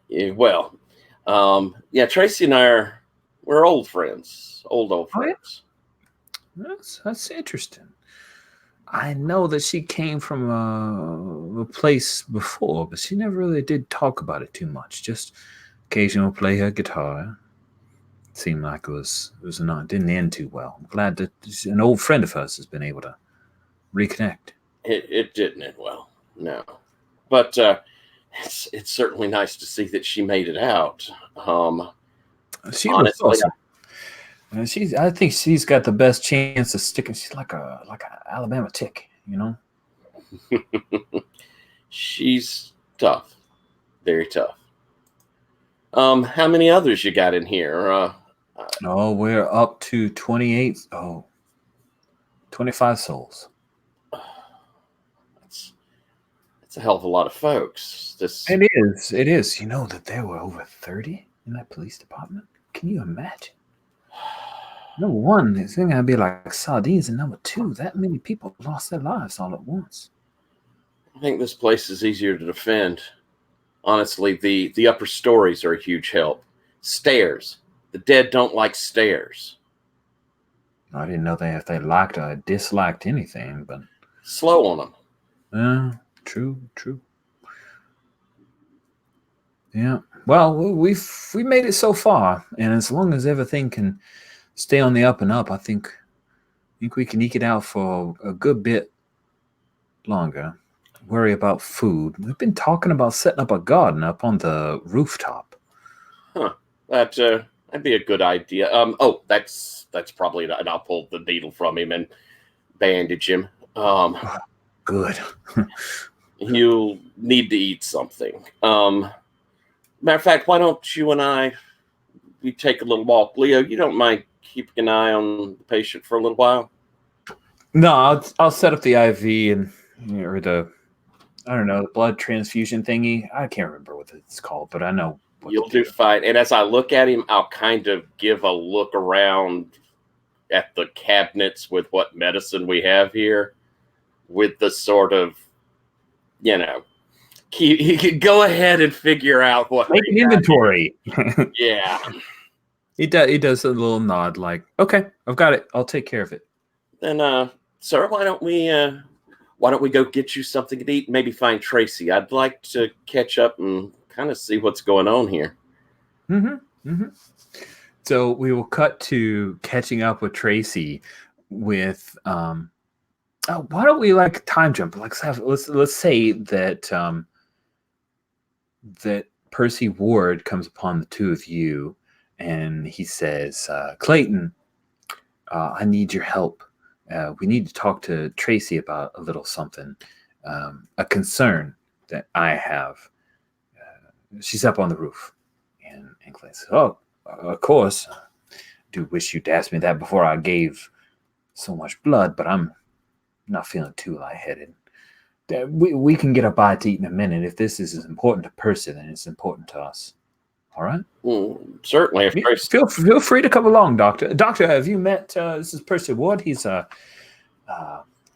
Yeah, well, yeah, Tracy and I we're old friends, old friends. That's interesting. I know that she came from a place before, but she never really did talk about it too much. Just occasionally play her guitar. It seemed like it was not didn't end too well. I'm glad that an old friend of hers has been able to reconnect. It didn't end well, no, but it's certainly nice to see that she made it out. She honestly, was awesome. I think she's got the best chance of sticking. She's like a Alabama tick, you know. she's tough, very tough. How many others you got in here? Oh, we're up to 28. 25 souls. It's a hell of a lot of folks. It is. You know that there were over 30 in that police department? Can you imagine? Number one, it's going to be like sardines, and number two, that many people lost their lives all at once. I think this place is easier to defend. Honestly, the upper stories are a huge help. Stairs. The dead don't like stairs. I didn't know if they liked or disliked anything, but slow on them. True. Yeah. Well, we made it so far, and as long as everything can stay on the up and up, I think we can eke it out for a good bit longer. Worry about food. We've been talking about setting up a garden up on the rooftop. Huh. That'd be a good idea. That's probably, and I'll pull the needle from him and bandage him. Good. You'll need to eat something. Matter of fact, why don't you and we take a little walk? Leo, you don't mind keeping an eye on the patient for a little while? No, I'll set up the IV or the blood transfusion thingy. I can't remember what it's called, but I know what you'll do fine. And as I look at him, I'll kind of give a look around at the cabinets with what medicine we have here, with the sort of, he could go ahead and figure out what. Make an inventory. Yeah. He does a little nod like, okay, I've got it. I'll take care of it. Then, sir, why don't we go get you something to eat and maybe find Tracy? I'd like to catch up and kind of see what's going on here. So we will cut to catching up with Tracy with why don't we time jump? Let's say that that Percy Ward comes upon the two of you and he says, Clayton, I need your help. We need to talk to Tracy about a little something, a concern that I have. She's up on the roof. And Clay says, oh, of course. I do wish you'd asked me that before I gave so much blood, but I'm not feeling too lightheaded. We can get a bite to eat in a minute. If this is as important to Percy, then it's important to us. All right? Certainly. Feel free to come along, Doctor. Doctor, have you met, this is Percy Ward. He's, he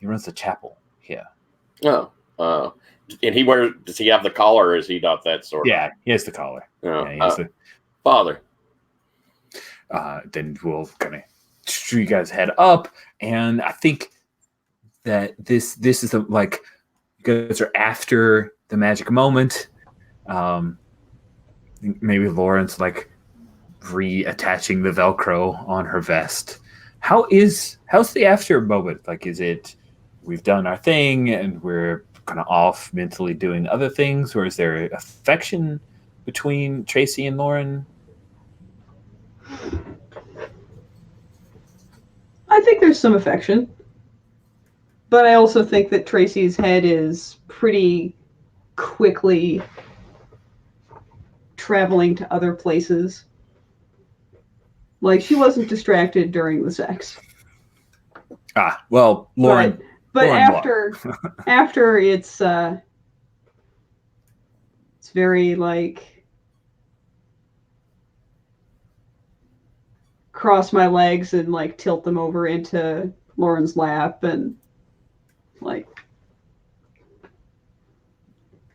runs the chapel here. Oh, and does he have the collar, or is he not that sort? Yeah, he has the collar. He has the father. Then we'll kind of you guys head up, and I think that this is like you guys are after the magic moment. Maybe Lauren's like reattaching the Velcro on her vest. How's the after moment? Like, is it we've done our thing and we're kind of off mentally doing other things, or is there affection between Tracy and Lauren? I think there's some affection, but I also think that Tracy's head is pretty quickly traveling to other places. Like, she wasn't distracted during the sex. Well, Lauren. But Lauren after it's very like cross my legs and like tilt them over into Lauren's lap and like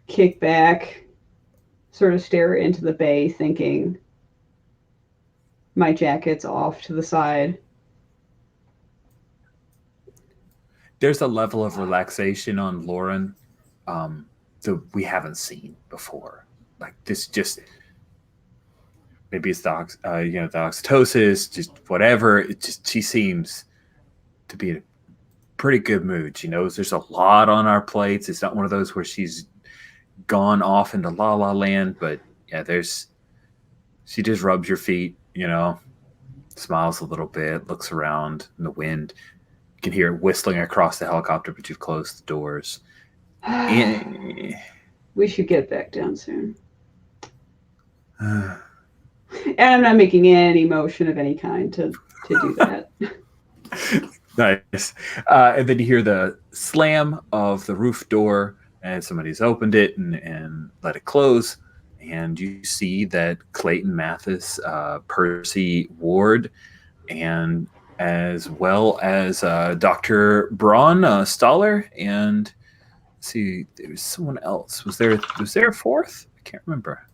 kick back, sort of stare into the bay, thinking my jacket's off to the side. There's a level of relaxation on Lauren that we haven't seen before. Like this, just maybe it's the oxytocin, just whatever. It just she seems to be in a pretty good mood. She knows there's a lot on our plates. It's not one of those where she's gone off into la la land, but yeah, she just rubs your feet, smiles a little bit, looks around in the wind. You can hear it whistling across the helicopter, but you've closed the doors. We should get back down soon. And I'm not making any motion of any kind to do that. Nice. And then you hear the slam of the roof door, and somebody's opened it and let it close. And you see that Clayton Mathis, Percy Ward, and as well as Dr. Braun Stoller, and let's see, there was someone else. Was there a fourth? I can't remember.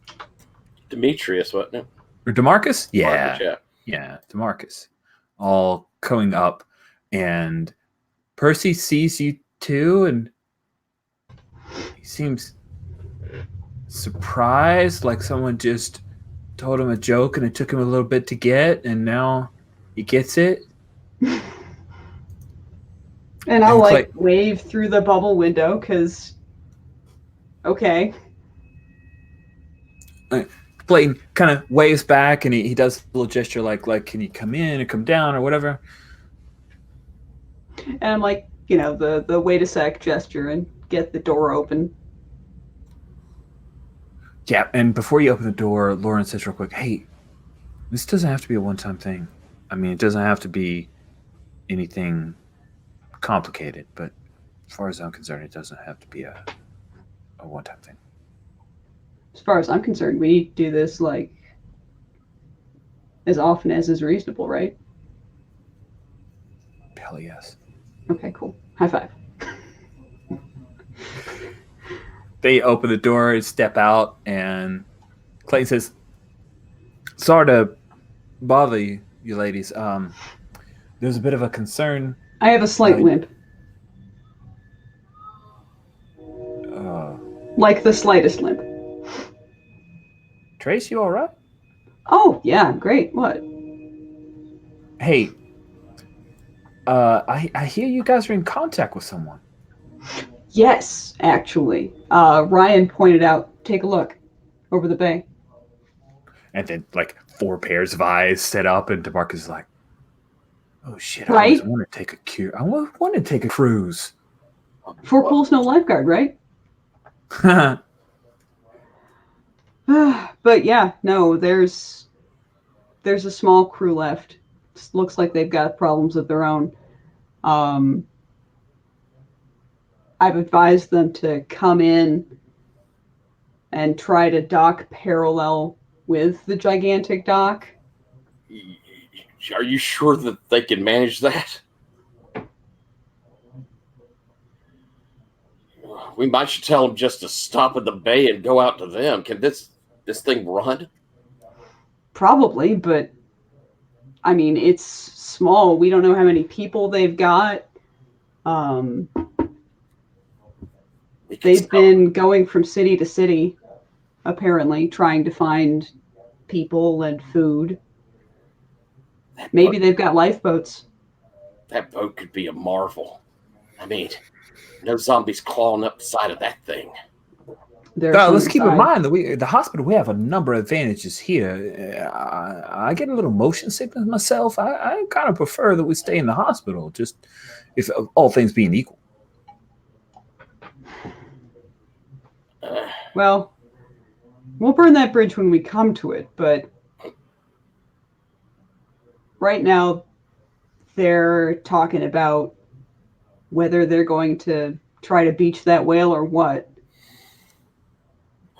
Demetrius, wasn't it? Or DeMarcus? Yeah. Yeah, DeMarcus. All coming up, and Percy sees you too, and he seems surprised, like someone just told him a joke and it took him a little bit to get, and now he gets it. And I'll wave through the bubble window because, okay. Clayton kind of waves back and he does a little gesture like can you come in or come down or whatever. And I'm like, the wait a sec gesture and get the door open. Yeah, and before you open the door, Lauren says real quick, hey, this doesn't have to be a one-time thing. I mean, it doesn't have to be anything complicated, but as far as I'm concerned, it doesn't have to be a one-time thing. As far as I'm concerned, we need to do this like as often as is reasonable, right? Hell yes. Okay, cool. High five. They open the door and step out, and Clayton says, sorry to bother you ladies. There's a bit of a concern. I have a slight limp. Like the slightest limp. Trace, you all right? Oh, yeah, great. What? Hey, I hear you guys are in contact with someone. Yes, actually. Ryan pointed out, take a look over the bay. And then, 4 pairs of eyes set up, and DeMarcus is like, oh, shit, right? I always want to take a cruise. 4 pools, no lifeguard, right? But yeah, no, there's a small crew left. Looks like they've got problems of their own. I've advised them to come in and try to dock parallel with the gigantic dock. Are you sure that they can manage that? We might should tell them just to stop at the bay and go out to them. Can this thing run? Probably, but I mean, it's small. We don't know how many people they've got. Um, We can they've stop. been going from city to city, apparently, trying to find people and food. Maybe they've got lifeboats. That boat could be a marvel. I mean, no zombies clawing up the side of that thing. There are Now, some let's keep in inside. mind that the hospital, we have a number of advantages here. I get a little motion sickness myself. I kind of prefer that we stay in the hospital, just if all things being equal. Well, we'll burn that bridge when we come to it, but right now they're talking about whether they're going to try to beach that whale or what.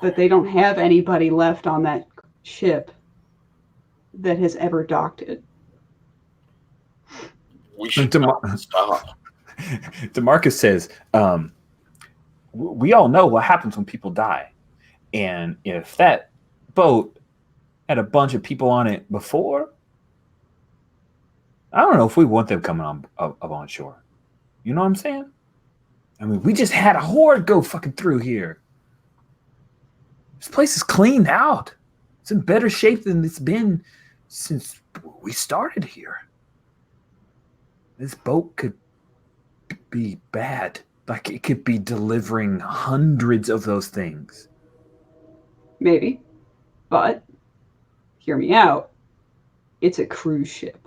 But they don't have anybody left on that ship that has ever docked it. We should stop. DeMarcus says, we all know what happens when people die. And if that boat had a bunch of people on it before, I don't know if we want them coming up on shore. You know what I'm saying? I mean, we just had a horde go fucking through here. This place is cleaned out. It's in better shape than it's been since we started here. This boat could be bad. Like, it could be delivering hundreds of those things. Maybe. But, hear me out. It's a cruise ship.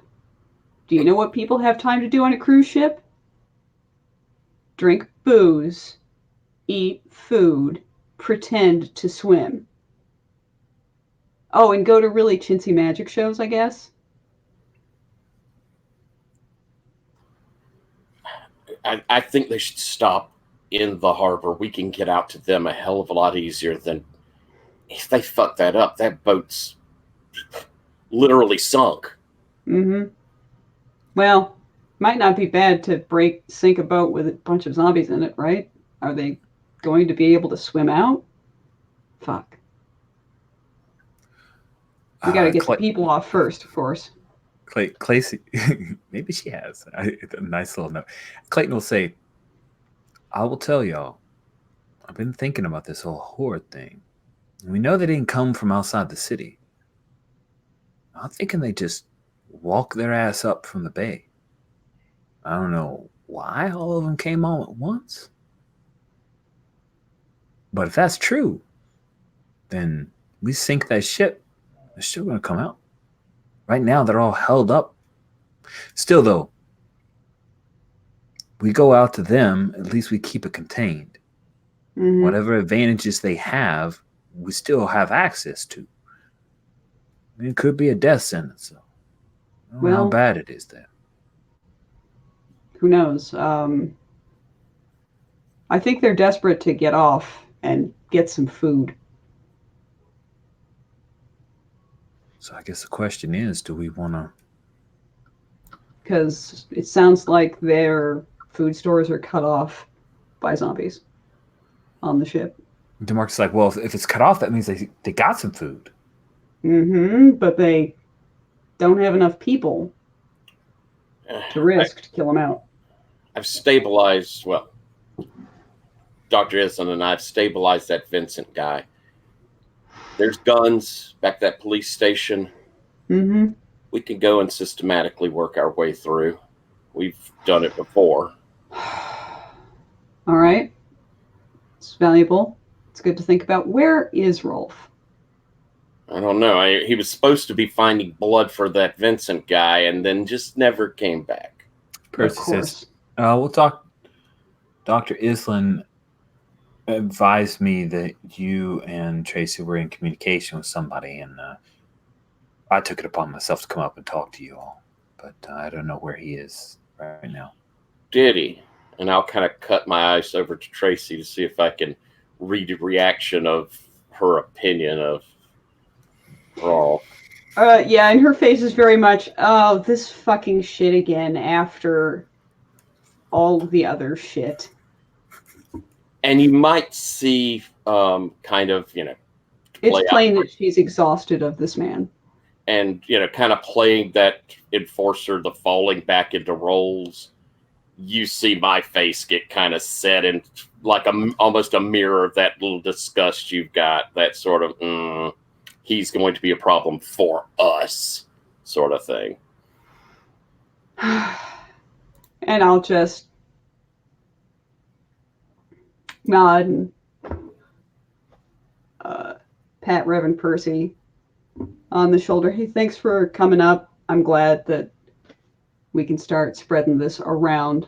Do you know what people have time to do on a cruise ship? Drink booze, eat food, pretend to swim. Oh, and go to really chintzy magic shows, I guess? I think they should stop in the harbor. We can get out to them a hell of a lot easier than if they fuck that up. That boat's literally sunk. Mm-hmm. Well, might not be bad to sink a boat with a bunch of zombies in it, right? Are they going to be able to swim out? Fuck. We gotta get the people off first, of course. Clayton, maybe she has a nice little note. Clayton will say, I will tell y'all, I've been thinking about this whole horde thing. We know they didn't come from outside the city. I'm thinking they just walk their ass up from the bay. I don't know why all of them came all at once. But if that's true, then we sink that ship, they're still going to come out. Right now, they're all held up. Still, though, we go out to them, at least we keep it contained. Mm-hmm. Whatever advantages they have, we still have access to. I mean, it could be a death sentence, though. I don't know how bad it is there. Who knows? I think they're desperate to get off and get some food. So I guess the question is, do we want to... Because it sounds like their food stores are cut off by zombies on the ship. DeMarcus is like, well, if it's cut off, that means they got some food. Mm-hmm, but they don't have enough people to risk to kill them out. I've stabilized, well, Dr. Islin and I have stabilized that Vincent guy. There's guns back at that police station. Mm-hmm. We can go and systematically work our way through. We've done it before. All right. It's valuable. It's good to think about. Where is Rolf? I don't know. He was supposed to be finding blood for that Vincent guy and then just never came back. Percy says, we'll talk. Dr. Islin advised me that you and Tracy were in communication with somebody, and I took it upon myself to come up and talk to you all. But I don't know where he is right now. Did he? And I'll kind of cut my eyes over to Tracy to see if I can read the reaction of her opinion of Rolf. Yeah, and her face is very much, oh, this fucking shit again after all the other shit. And you might see kind of, it's plain that she's exhausted of this man. And, kind of playing that enforcer, the falling back into roles. you see my face get kind of set in like almost a mirror of that little disgust you've got. That sort of, he's going to be a problem for us sort of thing. And I'll just nod and pat Reverend Percy on the shoulder. Hey, thanks for coming up. I'm glad that we can start spreading this around.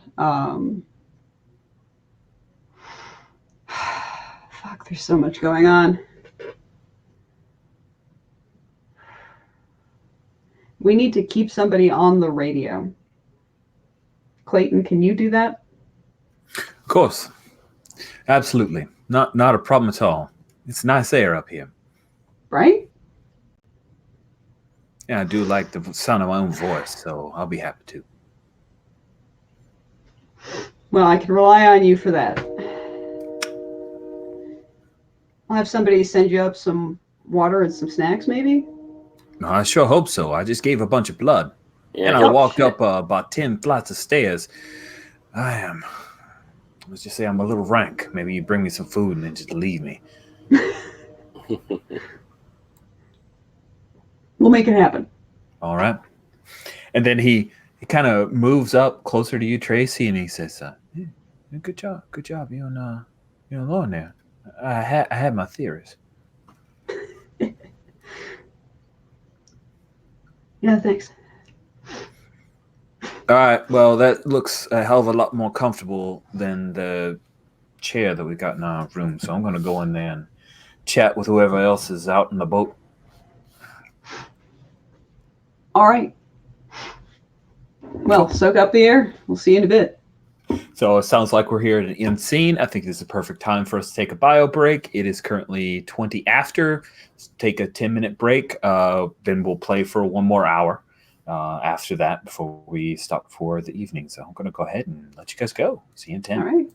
Fuck, there's so much going on. We need to keep somebody on the radio. Clayton, can you do that? Of course. Absolutely. Not a problem at all. It's nice air up here. Right? Yeah, I do like the sound of my own voice, so I'll be happy to. Well, I can rely on you for that. I'll have somebody send you up some water and some snacks, maybe? I sure hope so. I just gave a bunch of blood. Yeah, And I go- walked up about 10 flights of stairs. Let's just say I'm a little rank. Maybe you bring me some food and then just leave me. We'll make it happen. All right. And then he kind of moves up closer to you, Tracy, and he says, yeah, good job. Good job. You and Lauren there. I had my theories. Yeah, thanks. All right. Well, that looks a hell of a lot more comfortable than the chair that we got in our room. So I'm going to go in there and chat with whoever else is out in the boat. All right. Well, soak up the air. We'll see you in a bit. So it sounds like we're here at an end scene. I think this is a perfect time for us to take a bio break. It is currently 20 after. Let's take a 10-minute break. Then we'll play for one more hour after that before we stop for the evening. So I'm going to go ahead and let you guys go. See you in 10. All right.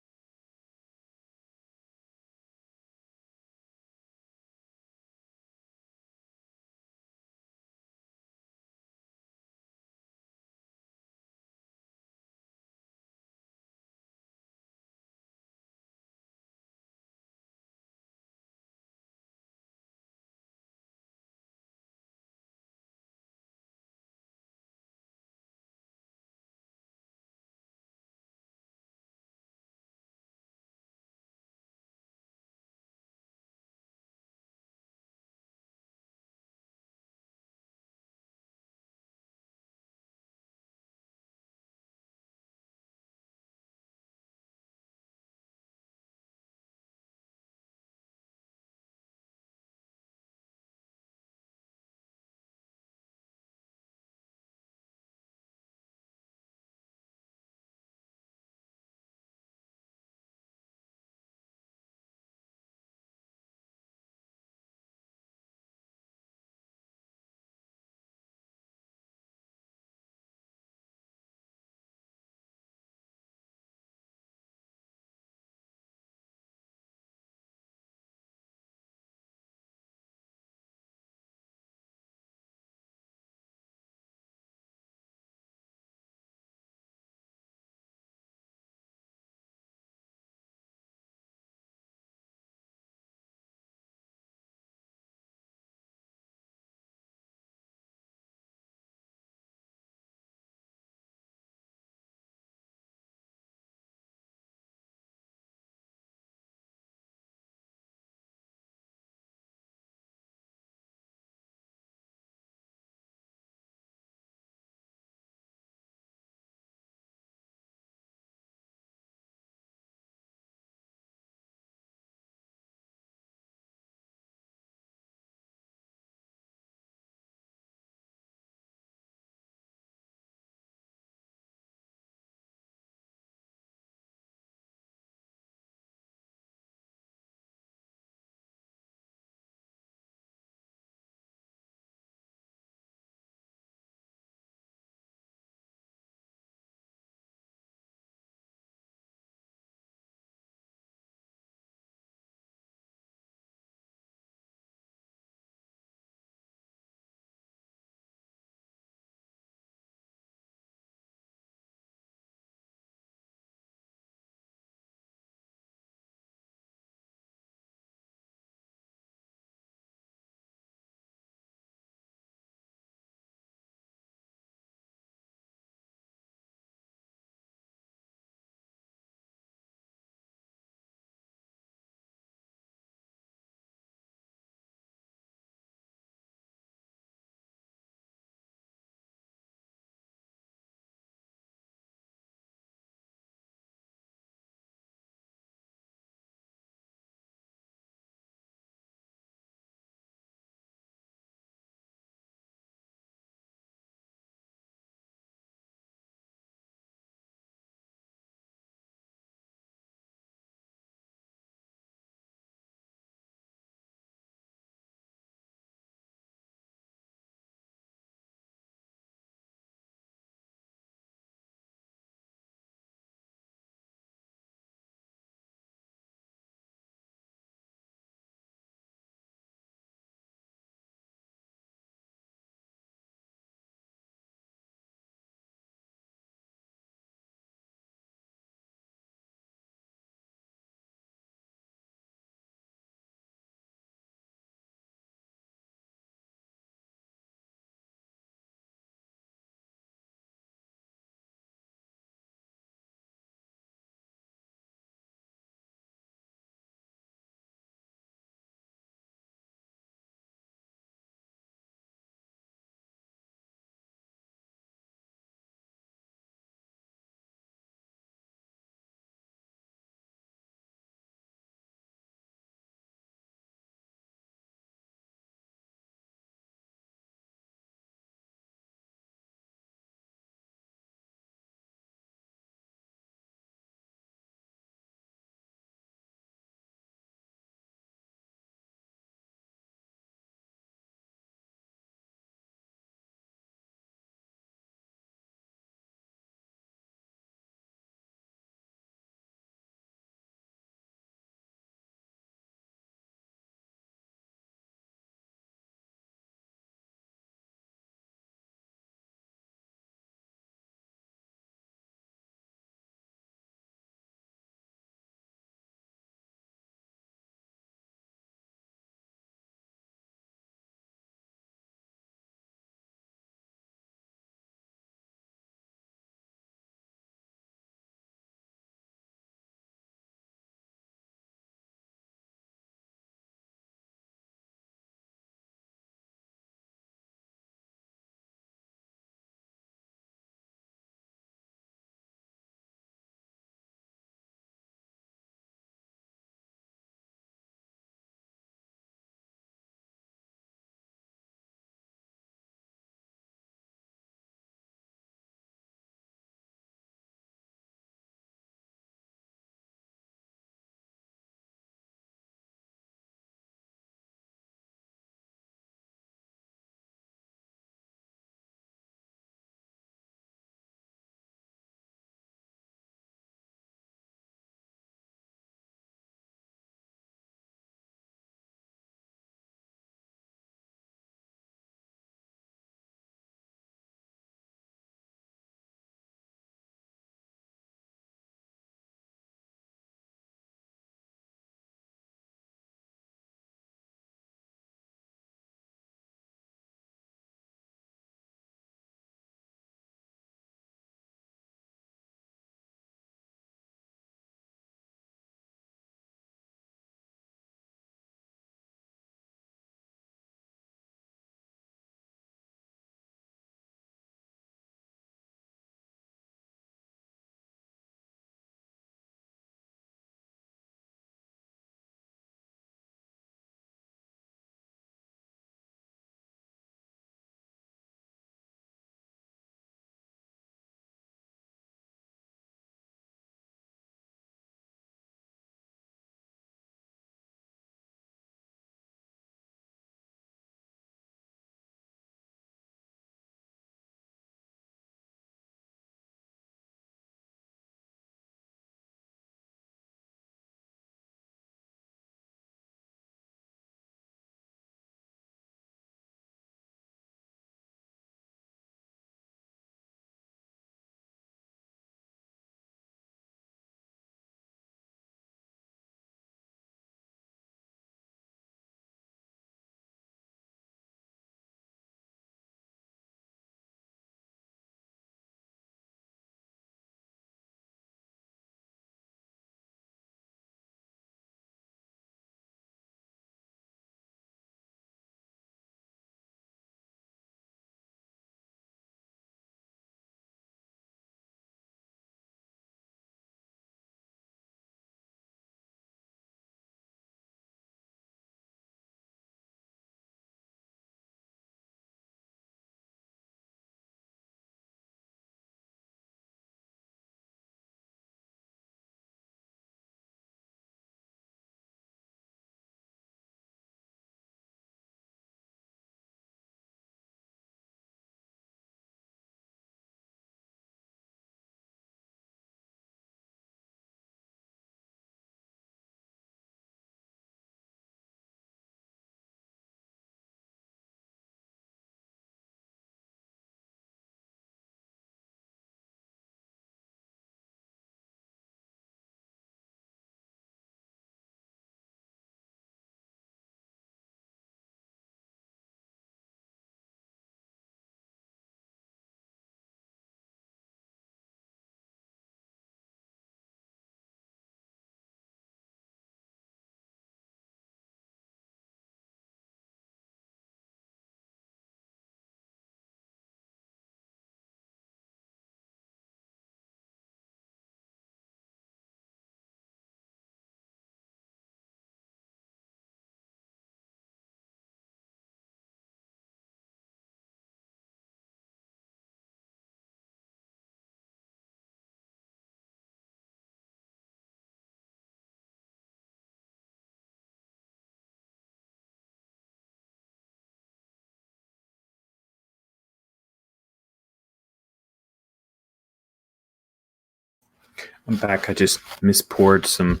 I'm back. I just mispoured some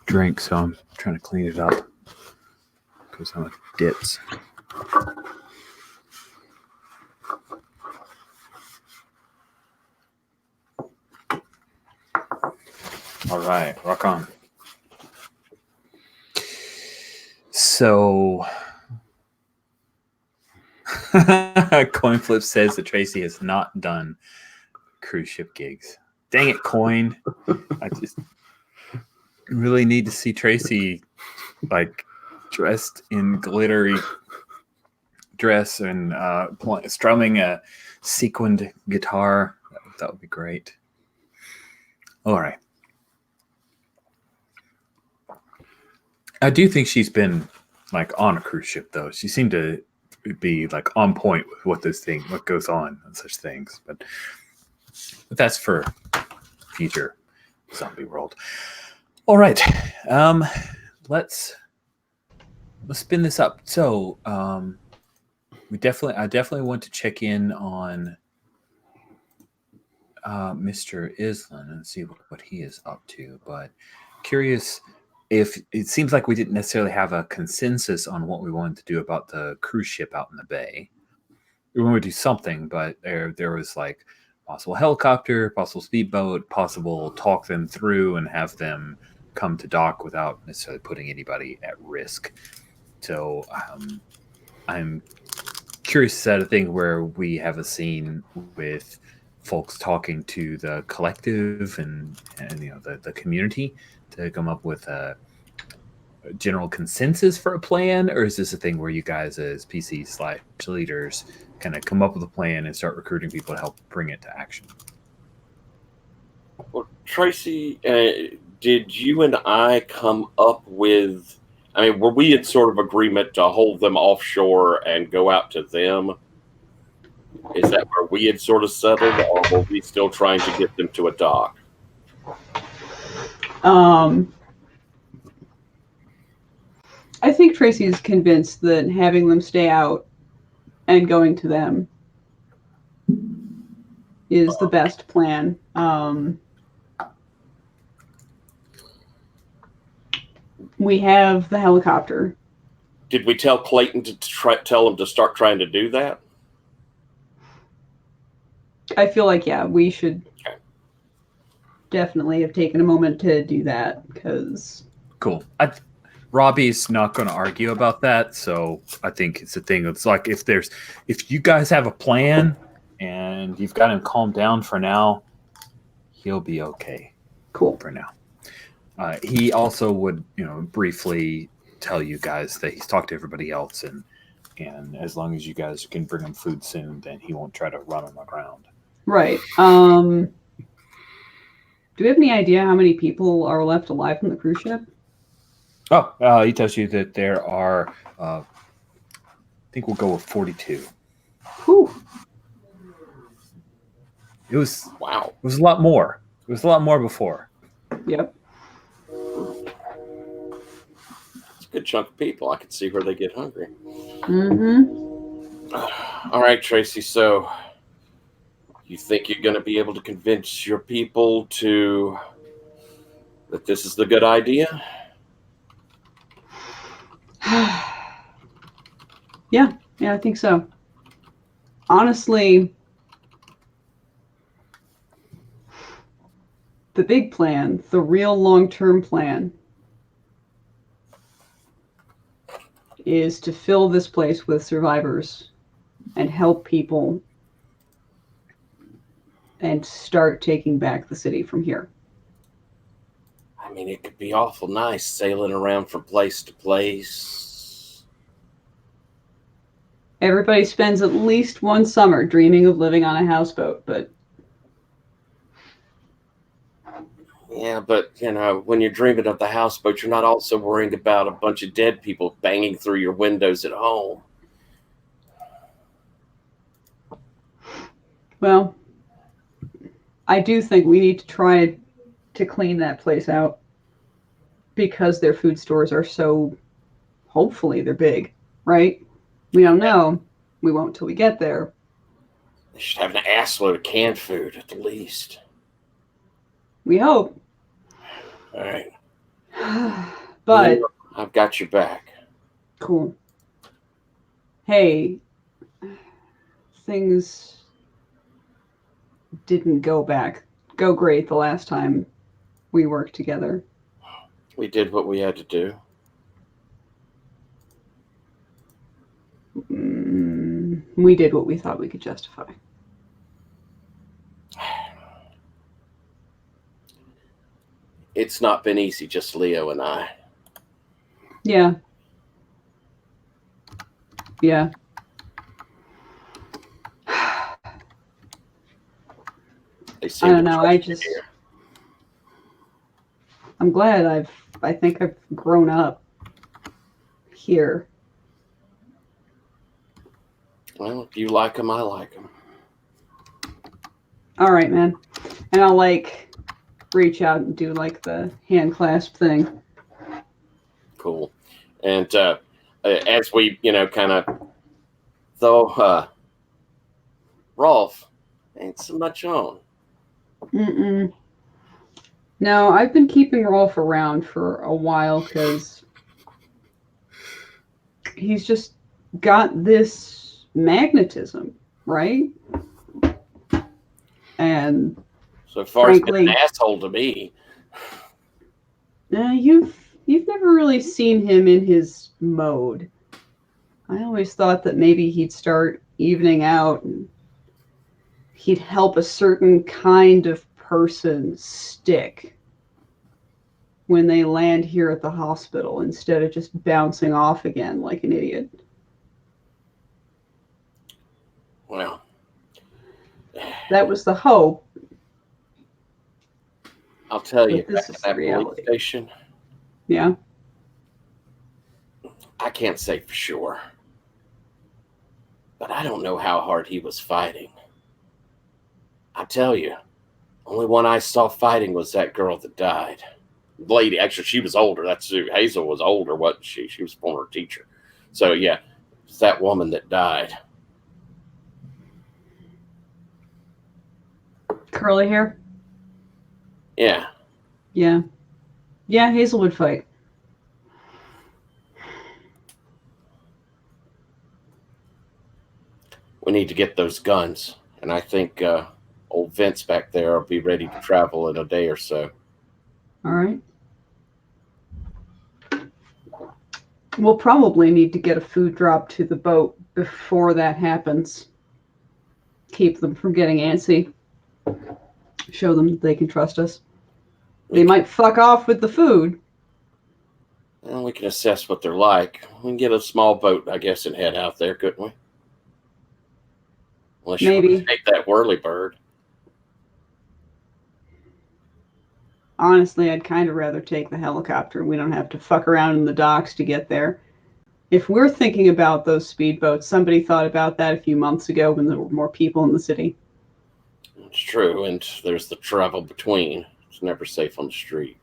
drink, so I'm trying to clean it up because I'm a ditz. All right, rock on. So, Coinflip says that Tracy has not done cruise ship gigs. Dang it, Coin. I just really need to see Tracy like dressed in glittery dress and strumming a sequined guitar. That would be great. All right. I do think she's been like on a cruise ship though. She seemed to be like on point with what goes on and such things. But that's for future zombie world. All right. Let's spin this up. So I definitely want to check in on Mr. Island and see what he is up to. But curious if it seems like we didn't necessarily have a consensus on what we wanted to do about the cruise ship out in the bay. We wanted to do something, but there was like possible helicopter, possible speedboat, possible talk them through and have them come to dock without necessarily putting anybody at risk. So I'm curious to set a thing where we have a scene with folks talking to the collective and the community to come up with a general consensus for a plan, or is this a thing where you guys as PC/leaders kind of come up with a plan and start recruiting people to help bring it to action? Well, Tracy, did you and I come up with? I mean, were we in sort of agreement to hold them offshore and go out to them? Is that where we had sort of settled, or were we still trying to get them to a dock? I think Tracy is convinced that having them stay out and going to them is the best plan. We have the helicopter. Did we tell Clayton to tell him to start trying to do that? I feel like, yeah, we should definitely have taken a moment to do that because... Cool. Robbie's not going to argue about that, so I think it's a thing. It's like if you guys have a plan and you've got him calmed down for now, he'll be okay. Cool. For now. He also would, briefly tell you guys that he's talked to everybody else, and as long as you guys can bring him food soon, then he won't try to run on the ground. Right. Do we have any idea how many people are left alive on the cruise ship? Oh, he tells you that there are, I think we'll go with 42. Whew. It was wow. It was a lot more. It was a lot more before. Yep. It's a good chunk of people. I can see where they get hungry. Mm-hmm. All right, Tracy. So you think you're going to be able to convince your people that this is the good idea? Yeah, I think so. Honestly, the big plan, the real long-term plan, is to fill this place with survivors and help people and start taking back the city from here. I mean, it could be awful nice sailing around from place to place. Everybody spends at least one summer dreaming of living on a houseboat, but... Yeah, but, when you're dreaming of the houseboat, you're not also worrying about a bunch of dead people banging through your windows at home. Well, I do think we need to try to clean that place out because their food stores are so, hopefully they're big, right? We don't know. We won't till we get there. They should have an assload of canned food at the least. We hope. All right. But I've got your back. cool. Hey, things didn't go great the last time we worked together. We did what we had to do. We did what we thought we could justify. It's not been easy, just Leo and I. Yeah. Yeah. They seem I don't to know. trust you here. I'm glad I think I've grown up here. Well, if you like them, I like them. All right, man. And I'll reach out and do the hand clasp thing. Cool. And as we, kind of, though, Rolf ain't so much on. Mm-mm. No, I've been keeping Rolf around for a while because he's just got this magnetism, right? And So far, he's been frankly, an asshole to me. you've never really seen him in his mode. I always thought that maybe he'd start evening out and he'd help a certain kind of person stick when they land here at the hospital instead of just bouncing off again like an idiot. Well, that was the hope. I'll tell you, This back is at that police station, yeah. I can't say for sure, but I don't know how hard he was fighting. I tell you, only one I saw fighting was that girl that died. Lady, actually, she was older. That's who Hazel was older, wasn't she? She was a former teacher. So yeah, it's that woman that died. Curly hair? Yeah. Yeah. Yeah, Hazel would fight. We need to get those guns. And I think old Vince back there will be ready to travel in a day or so. All right. We'll probably need to get a food drop to the boat before that happens. Keep them from getting antsy. Show them that they can trust us. They might fuck off with the food. Well, we can assess what they're like. We can get a small boat, I guess, and head out there, couldn't we? Unless you want to take that whirly bird. Honestly, I'd kind of rather take the helicopter. We don't have to fuck around in the docks to get there. If we're thinking about those speedboats, somebody thought about that a few months ago when there were more people in the city. It's true, and there's the travel between. It's never safe on the street.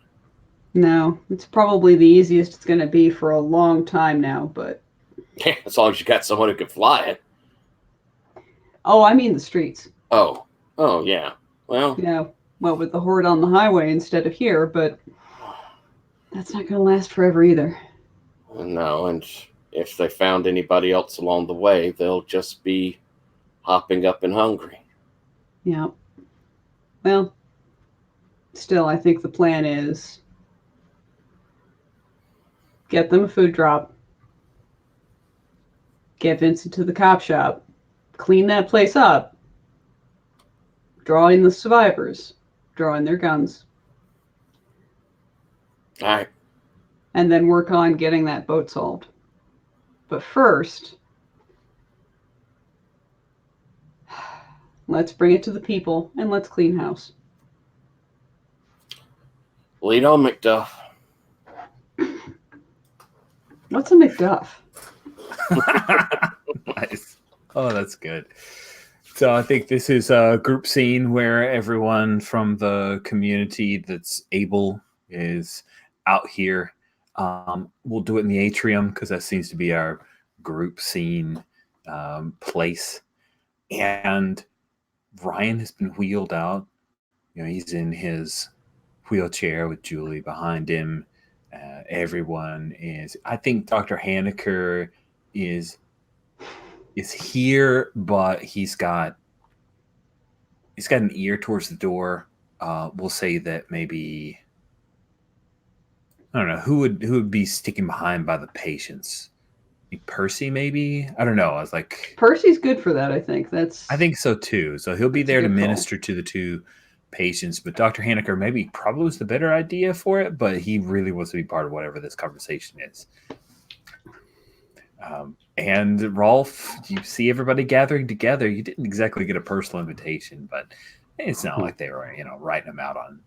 No, it's probably the easiest it's going to be for a long time now, but... Yeah, as long as you got someone who can fly it. Oh, I mean the streets. Oh, yeah. Well... Yeah, well, with the horde on the highway instead of here, but that's not going to last forever either. No, and if they found anybody else along the way, they'll just be hopping up and hungry. Yeah. Well, still, I think the plan is get them a food drop, get Vincent to the cop shop, clean that place up, draw in the survivors, draw in their guns. All right. And then work on getting that boat solved. But first, let's bring it to the people and let's clean house. Lead on, McDuff. What's a McDuff? Nice. Oh, that's good. So I think this is a group scene where everyone from the community that's able is out here. We'll do it in the atrium because that seems to be our group scene place. And Ryan has been wheeled out. You know, he's in his wheelchair with Julie behind him. Everyone is. I think Dr. Haneker is here, but he's got an ear towards the door. We'll say that maybe I don't know who would be sticking behind by the patients. Percy, maybe. I don't know. I was like, Percy's good for that. I think I think so too. So he'll be there to good call. minister to the two patients. But Dr. Haneker maybe probably was the better idea for it. But he really wants to be part of whatever this conversation is. And Rolf, you see everybody gathering together. You didn't exactly get a personal invitation, but it's not like they were, writing them out on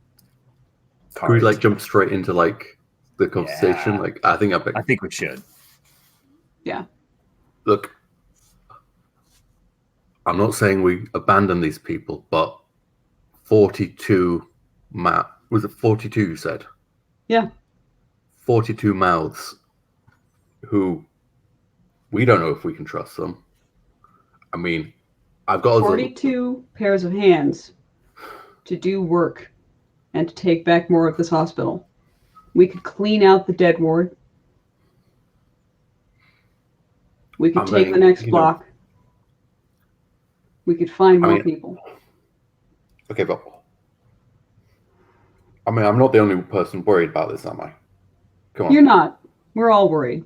cards. Could we jump straight into the conversation? Yeah. I think we should. Yeah. Look, I'm not saying we abandon these people, but 42 was it 42 you said? Yeah. 42 mouths who we don't know if we can trust them. I mean, I've got 42 pairs of hands to do work and to take back more of this hospital. We could clean out the dead ward. We could take the next block. We could find more people. Okay, but I'm not the only person worried about this, am I? Come on. You're not. We're all worried.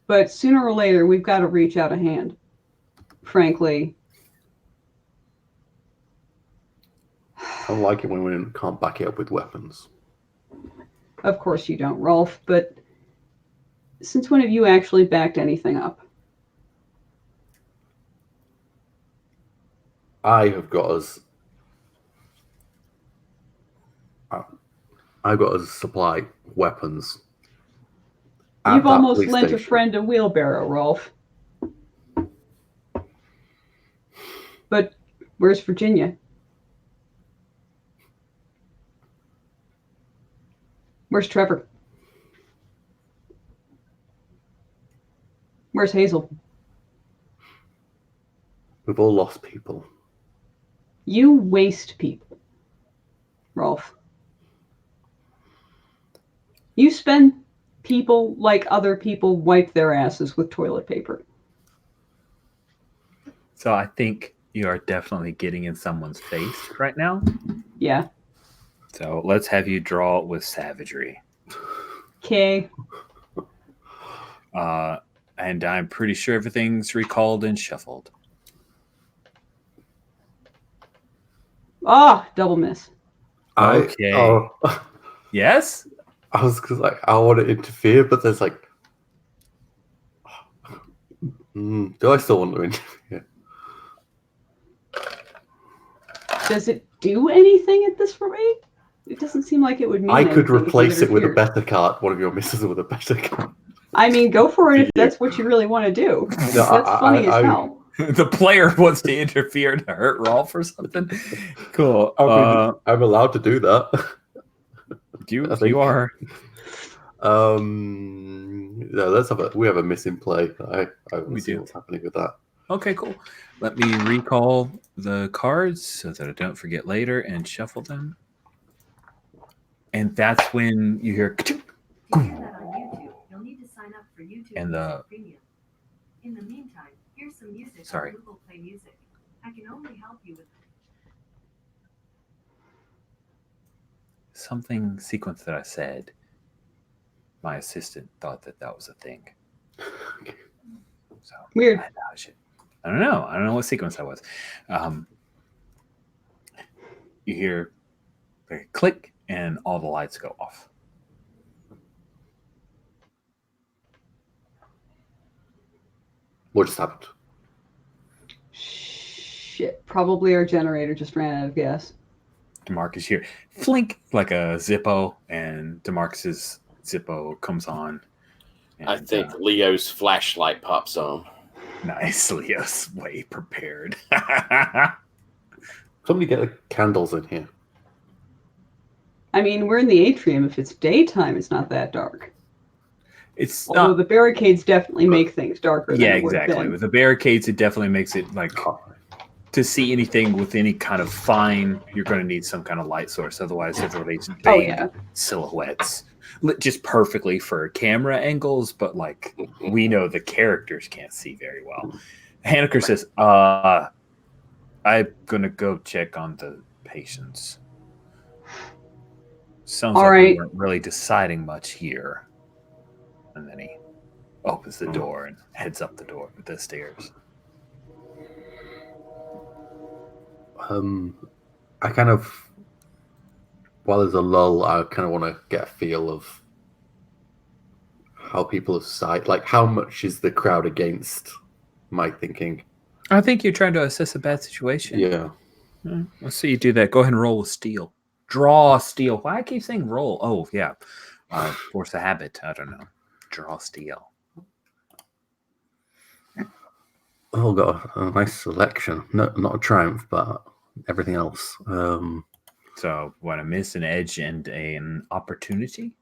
But sooner or later, we've got to reach out a hand. Frankly. I don't like it when we can't back it up with weapons. Of course you don't, Rolf, but since when have you actually backed anything up? I've got us supply weapons. You've almost lent a friend a wheelbarrow, Rolf. But where's Virginia? Where's Trevor? Where's Hazel? We've all lost people. You waste people, Rolf. You spend people like other people wipe their asses with toilet paper. So I think you are definitely getting in someone's face right now. Yeah. So let's have you draw with savagery. Okay. And I'm pretty sure everything's recalled and shuffled. Double miss. Okay. Yes? I was I want to interfere, but there's do I still want to interfere? Does it do anything at this rate? It doesn't seem like it would mean I could anything replace it with a better card. One of your misses with a better card. I mean, go for it if that's what you really want to do. No, That's funny as hell. The player wants to interfere to hurt Rolf or something. Cool. I'm allowed to do that. You are. No, we have a missing play. I want to see what's happening with that. Okay, cool. Let me recall the cards so that I don't forget later and shuffle them. And that's when you hear and the in the meantime, here's some music. Sorry. Google Play Music. I can only help you with something sequence that I said. My assistant thought that was a thing. So weird. I don't know. I don't know what sequence that was. You hear a click and all the lights go off. What just happened? Shit. Probably our generator just ran out of gas. DeMarcus here. Flink like a Zippo, and DeMarcus's Zippo comes on. And, I think Leo's flashlight pops on. Nice. Leo's way prepared. Somebody get the candles in here. I mean, we're in the atrium. If it's daytime, it's not that dark. Although the barricades definitely make things darker. Yeah, exactly. With the barricades, it definitely makes it to see anything with any kind of fine, you're going to need some kind of light source. Otherwise, it'll these big Oh, yeah. silhouettes, lit just perfectly for camera angles. But like we know the characters can't see very well. Haneker says, I'm going to go check on the patients. Sounds All like right. we weren't really deciding much here. And then he opens the door and heads up the stairs. I kind of, while there's a lull, I kind of want to get a feel of how people have side, like how much is the crowd against my thinking. I think you're trying to assess a bad situation. Yeah. Let's see you do that. Go ahead and roll with steel. Draw steel. Why I keep saying roll? Oh, yeah. Force a habit. I don't know. Draw steel. Oh, got a nice selection. No, not a triumph, but everything else. So, want to miss an edge and an opportunity?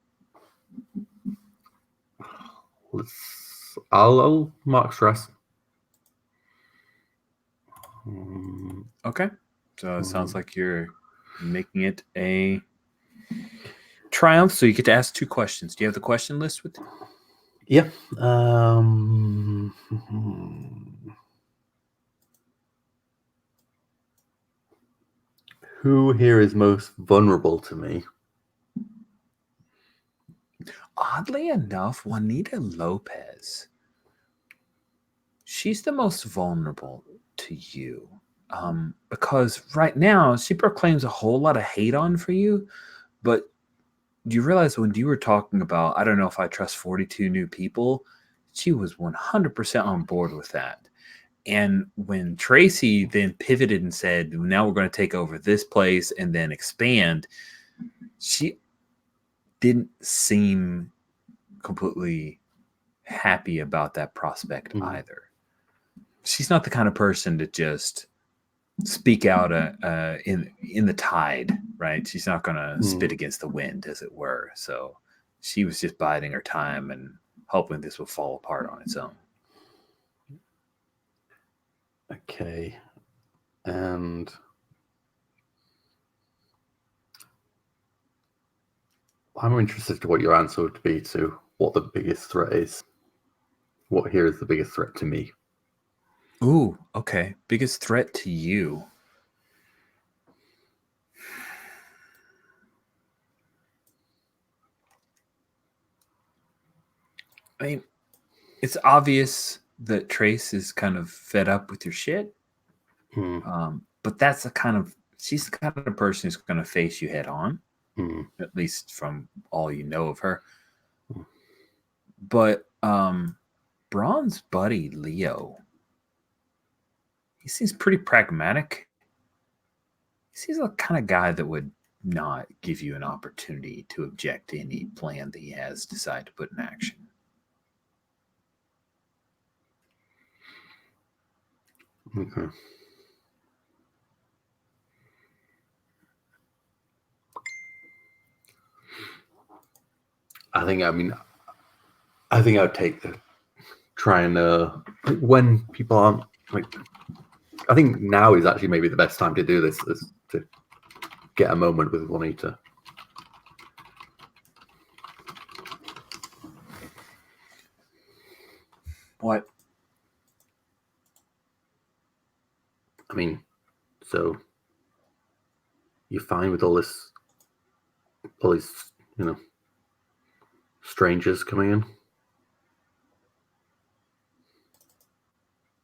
I'll mark stress. Okay. So it sounds like you're making it a triumph. So you get to ask 2 questions. Do you have the question list with you? Yeah. Who here is most vulnerable to me? Oddly enough, Juanita Lopez. She's the most vulnerable to you. Because right now she proclaims a whole lot of hate on for you, but do you realize when you were talking about, I don't know if I trust 42 new people, she was 100% on board with that. And when Tracy then pivoted and said, now we're going to take over this place and then expand, she didn't seem completely happy about that prospect either. She's not the kind of person to just speak out in the tide, right? She's not going to spit against the wind, as it were. So she was just biding her time and hoping this would fall apart on its own. Okay. And I'm interested to what your answer would be to what the biggest threat is. What here is the biggest threat to me? Ooh, okay. Biggest threat to you. I mean, it's obvious that Trace is kind of fed up with your shit. But that's she's the kind of person who's going to face you head on, at least from all you know of her. But Braun's buddy, Leo, he seems pretty pragmatic. He seems like the kind of guy that would not give you an opportunity to object to any plan that he has decided to put in action. Okay. I think I would take the try and when people aren't like, I think now is actually maybe the best time to do this, is to get a moment with Juanita. What? I mean, so you're fine with all these, strangers coming in?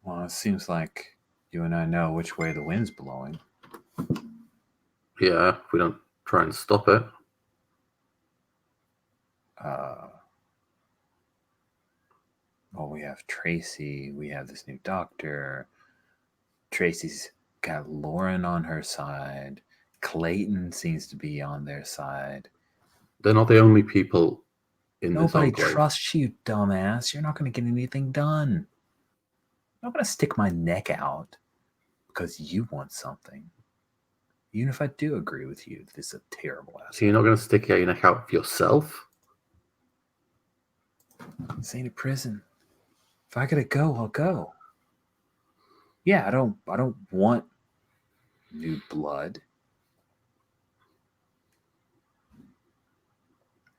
Well, it seems like you and I know which way the wind's blowing. Yeah, if we don't try and stop it. Well, we have Tracy. We have this new doctor. Tracy's got Lauren on her side. Clayton seems to be on their side. They're not the only people in this Nobody enclave. trusts you, dumbass. You're not going to get anything done. I'm not going to stick my neck out because you want something. Even if I do agree with you, this is a terrible ass. So you're not going to stick your neck out for yourself? This ain't a prison. If I gotta go, I'll go. Yeah, I don't want new blood.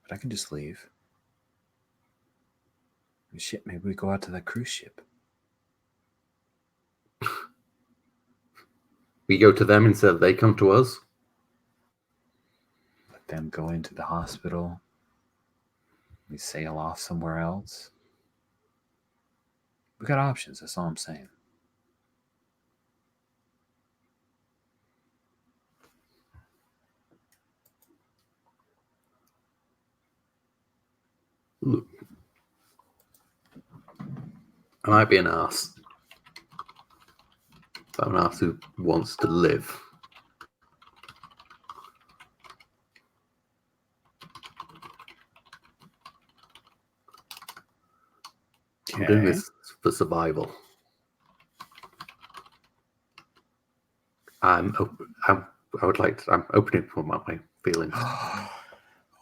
But I can just leave. Shit, maybe we go out to that cruise ship. We go to them instead of they come to us. Let them go into the hospital. We sail off somewhere else. We got options, that's all I'm saying. Look. I might be an ass. But I'm an ass who wants to live. I'm doing this for survival. I'm opening for my feelings.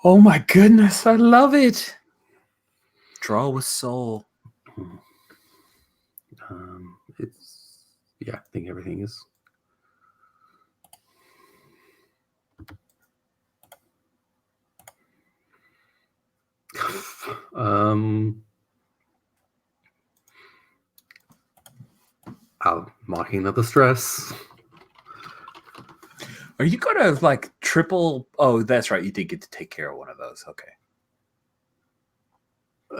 Oh my goodness, I love it. Draw with soul. I think everything is. I'm marking another stress. Are you gonna like triple? Oh, that's right. You did get to take care of one of those. Okay.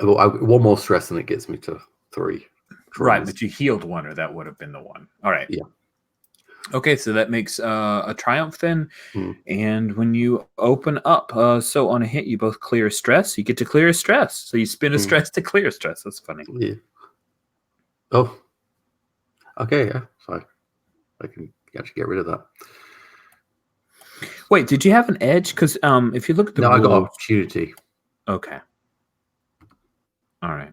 One more stress and it gets me to 3. Right, but you healed one, or that would have been the one. All right. Yeah. Okay, so that makes a triumph then. Mm. And when you open up, so on a hit, you both clear stress. You get to clear stress. So you spin a stress to clear stress. That's funny. Yeah. Oh. Okay, yeah. So I can actually get rid of that. Wait, did you have an edge? Because if you look at the rules, I got opportunity. Okay. All right.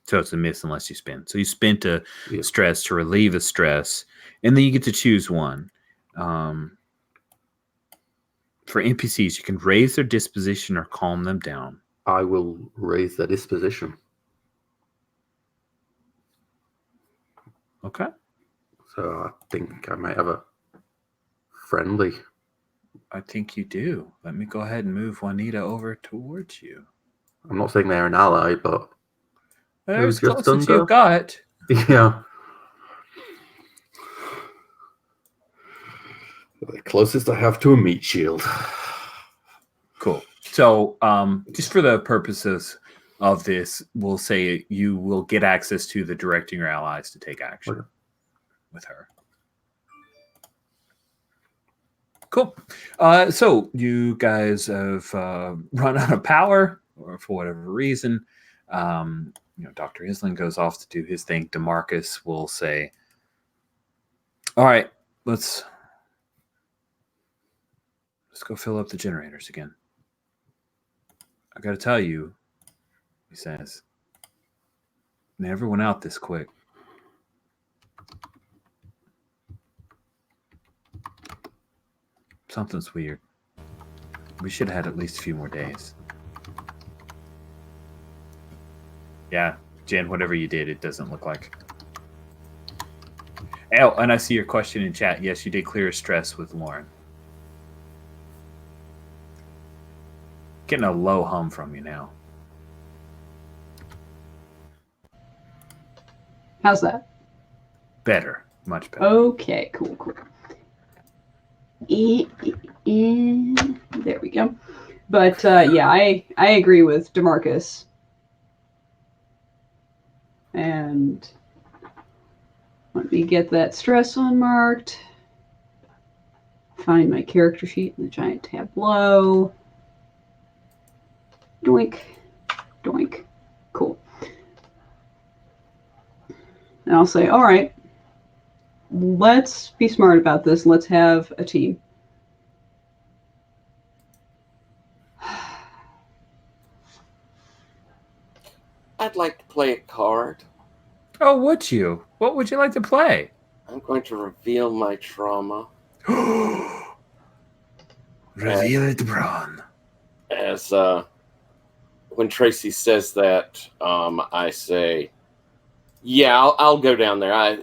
So it's a miss unless you spin. So you spent a stress to relieve a stress, and then you get to choose one. For NPCs, you can raise their disposition or calm them down. I will raise their disposition. Okay. So I think I might have a friendly. I think you do. Let me go ahead and move Juanita over towards you. I'm not saying they're an ally, but There's close as you got. Yeah. The closest I have to a meat shield. Cool. So just for the purposes of this, we'll say you will get access to the directing your allies to take action with her. Cool. So you guys have run out of power, or for whatever reason. Dr. Isling goes off to do his thing. DeMarcus will say, all right, let's go fill up the generators again. I got to tell you, he says, never went out this quick. Something's weird. We should have had at least a few more days. Yeah, Jen, whatever you did, it doesn't look like. Oh, and I see your question in chat. Yes, you did clear stress with Lauren. Getting a low hum from you now. How's that? Better. Much better. Okay, cool. There we go. But yeah, I agree with DeMarcus. And let me get that stress unmarked. Find my character sheet in the giant tableau. Doink. Doink. Cool. And I'll say, all right, let's be smart about this. Let's have a team. I'd like to play a card. Oh, would you? What would you like to play? I'm going to reveal my trauma. Reveal it, Braun. As when Tracy says that, I say, yeah, I'll go down there.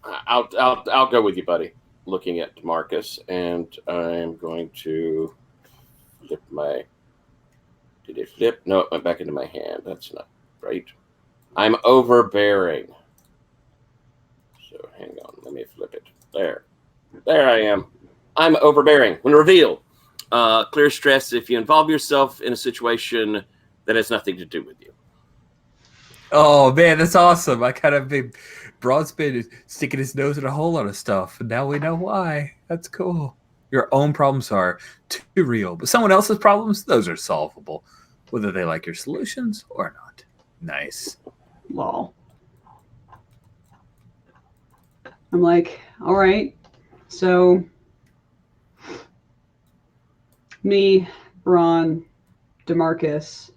I'll go with you, buddy. Looking at Demarcus, and I'm going to flip my. Did it flip? No, it went back into my hand. That's not right. I'm overbearing. So hang on, let me flip it. There I am. I'm overbearing. When revealed, clear stress if you involve yourself in a situation that has nothing to do with you. Oh man, that's awesome! I kind of been Broadspin is sticking his nose in a whole lot of stuff, and now we know why. That's cool. Your own problems are too real, but someone else's problems, those are solvable, whether they like your solutions or not. Nice. Lol. I'm like, all right. So me, Braun, Demarcus.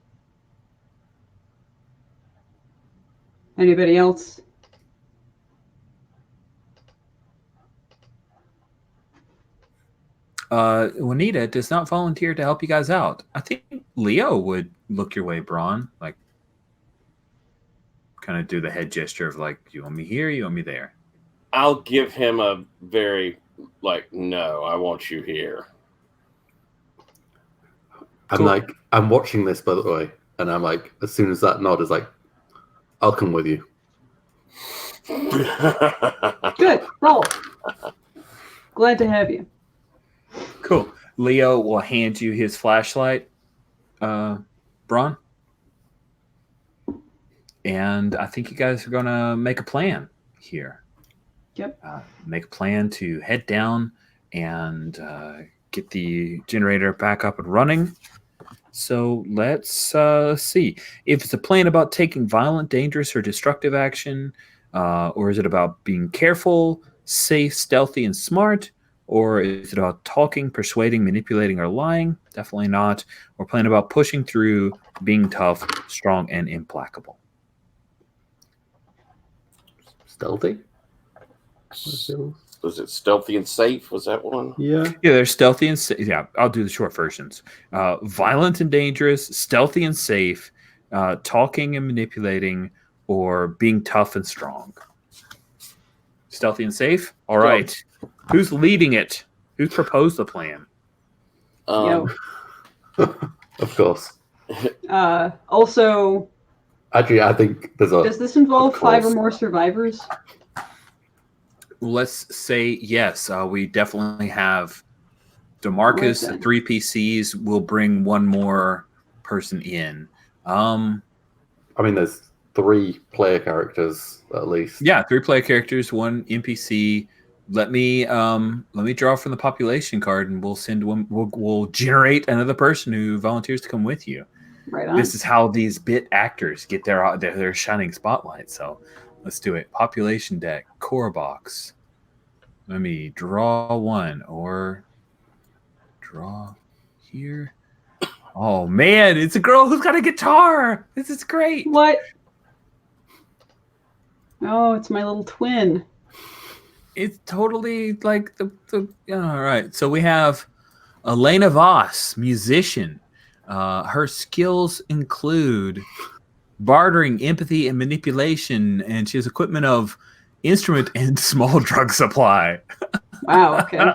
Anybody else? Juanita does not volunteer to help you guys out. I think Leo would look your way, Braun. Like, kind of do the head gesture of like, you want me here, you want me there. I'll give him a very no, I want you here. I'm I'm watching this, by the way, and I'm like, as soon as that nod is like, I'll come with you. Good. Roll. Glad to have you. Cool. Leo will hand you his flashlight, Braun. And I think you guys are going to make a plan here. Yep. Make a plan to head down and get the generator back up and running. So let's see. If it's a plan about taking violent, dangerous, or destructive action, or is it about being careful, safe, stealthy, and smart? Or is it about talking, persuading, manipulating, or lying? Definitely not. We're planning about pushing through, being tough, strong, and implacable. Stealthy? Was it stealthy and safe? Was that one? Yeah. Yeah, they're stealthy and safe. Yeah, I'll do the short versions. Violent and dangerous, stealthy and safe, talking and manipulating, or being tough and strong. Stealthy and safe? All right. Who's leading it? Who proposed the plan? Yo. Of course. Also, Actually, I think there's a. does this involve of 5 or course. more survivors? Let's say yes. We definitely have Demarcus Right and 3 PCs. Will bring one more person in. I mean, there's 3 player characters at least. Yeah, 3 player characters, 1 NPC. Let me draw from the population card, and we'll send one. We'll generate another person who volunteers to come with you. Right on. This is how these bit actors get their shining spotlight. So let's do it. Population deck, core box. Let me draw one or draw here. Oh man, it's a girl who's got a guitar. This is great. What? Oh, it's my little twin. It's totally like the all right. So we have Elena Voss, musician. Her skills include bartering, empathy, and manipulation, and she has equipment of instrument and small drug supply. Wow, okay.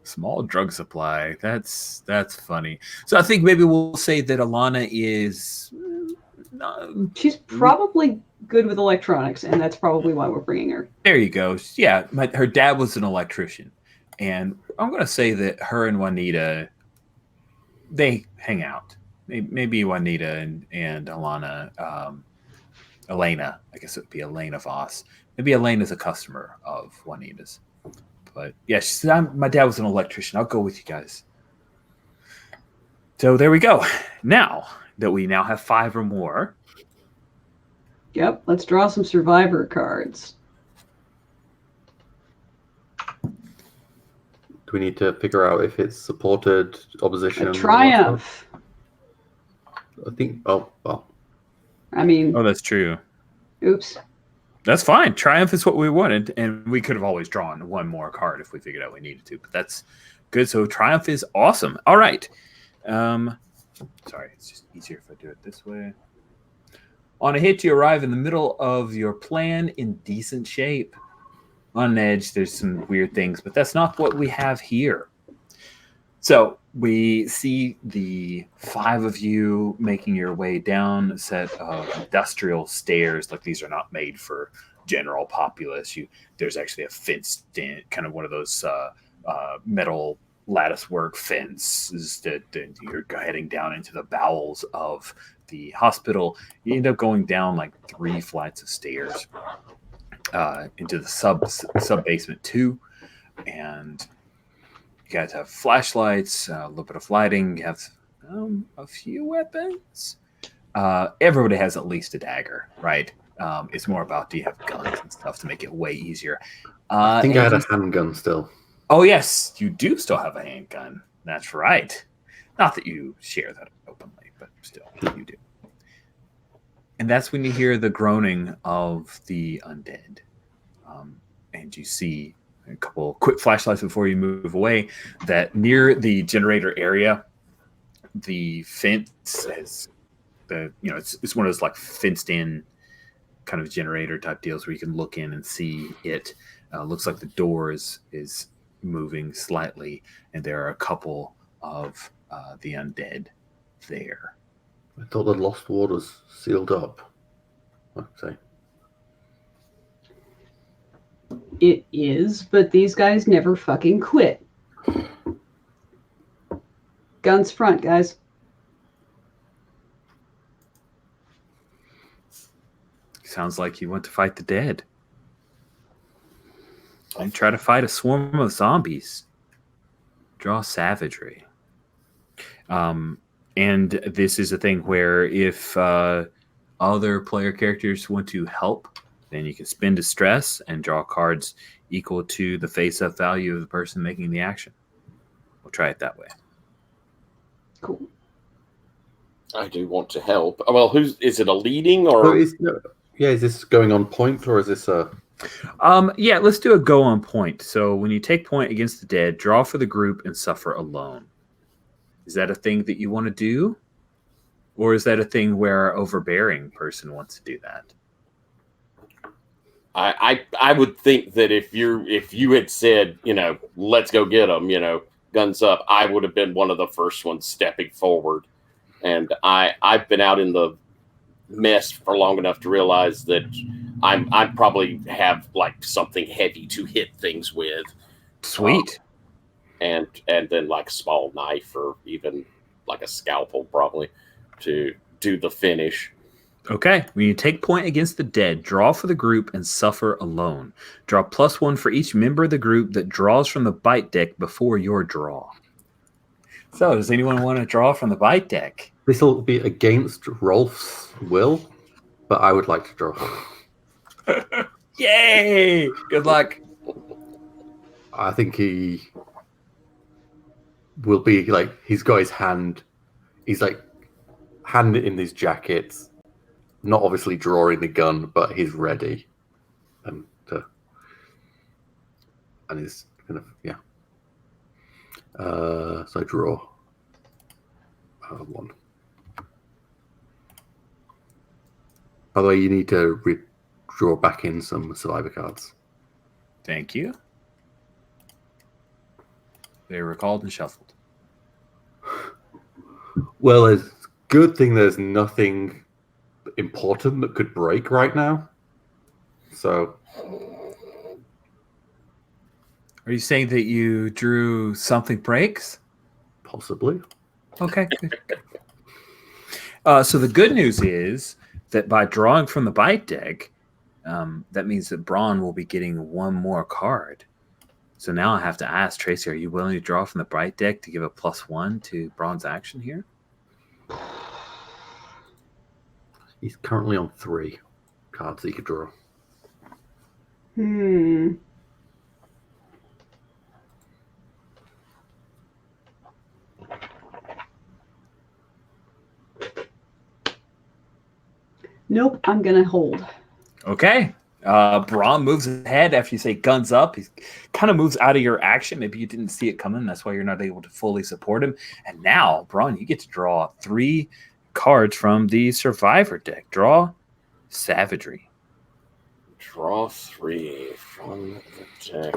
Small drug supply. That's funny. So I think maybe we'll say that Alana is. She's probably good with electronics, and that's probably why we're bringing her. There you go. Yeah, her dad was an electrician, and I'm going to say that her and Juanita, they hang out. Maybe Juanita and Alana, Elena. I guess it would be Elena Voss. Maybe Elena's a customer of Juanita's. But yeah, she said, my dad was an electrician. I'll go with you guys. So there we go. Now that we now have 5 or more. Yep, let's draw some survivor cards. Do we need to figure out if it's supported, opposition? A triumph. I think. Oh, well. I mean. Oh, that's true. Oops. That's fine. Triumph is what we wanted, and we could have always drawn one more card if we figured out we needed to. But that's good. So Triumph is awesome. All right. Sorry, it's just easier if I do it this way. On a hit, you arrive in the middle of your plan in decent shape. on an edge. There's some weird things, but that's not what we have here. So we see the 5 of you making your way down a set of industrial stairs. Like, these are not made for general populace. There's actually a fenced in, kind of one of those metal lattice work fences that you're heading down into the bowels of the hospital. You end up going down like 3 flights of stairs into the sub basement 2, and you guys have flashlights, a little bit of lighting. You have a few weapons. Everybody has at least a dagger, right? It's more about, do you have guns and stuff to make it way easier. I think I had a handgun still. Oh, yes, you do still have a handgun. That's right. Not that you share that openly, but still, you do. And that's when you hear the groaning of the undead. And you see a couple quick flashlights before you move away that near the generator area, the fence has it's one of those like fenced in kind of generator type deals where you can look in and see it. Looks like the door is moving slightly, and there are a couple of the undead there. I thought the lost ward was sealed up. Okay. It is, but these guys never fucking quit. Guns front, guys. Sounds like you want to fight the dead. And try to fight a swarm of zombies. Draw savagery. And this is a thing where if other player characters want to help, then you can spend a stress and draw cards equal to the face-up value of the person making the action. We'll try it that way. Cool. I do want to help. Well, is it a leading or? Is this going on point or is this a? Yeah, let's do a go on point. So when you take point against the dead, draw for the group and suffer alone. Is that a thing that you want to do? Or is that a thing where our overbearing person wants to do that? I would think that if you had said, let's go get them, guns up, I would have been one of the first ones stepping forward. And I've been out in the mess for long enough to realize that I probably have like something heavy to hit things with. Sweet. And then like a small knife or even like a scalpel probably to do the finish. Okay. When you take point against the dead, draw for the group and suffer alone. Draw +1 for each member of the group that draws from the bite deck before your draw. So, does anyone want to draw from the bite deck? This will be against Rolf's will, but I would like to draw. Yay! Good luck. I think he will be like, he's got his hand, he's like hand in his jackets, not obviously drawing the gun, but he's ready. And he's kind of, yeah. So I draw 1. By the way, you need to draw back in some survivor cards. Thank you. They were recalled and shuffled. Well, it's a good thing there's nothing important that could break right now. So, are you saying that you drew something breaks? Possibly. Okay. Good. So the good news is that by drawing from the bite deck, that means that Braun will be getting 1 more card. So now I have to ask Tracy, are you willing to draw from the bite deck to give a +1 to Braun's action here? He's currently on 3 cards that he could draw. Nope, I'm going to hold. Okay. Braun moves ahead after you say guns up. He kind of moves out of your action. Maybe you didn't see it coming. That's why you're not able to fully support him. And now, Braun, you get to draw 3 cards from the survivor deck. Draw savagery. Draw 3 from the deck.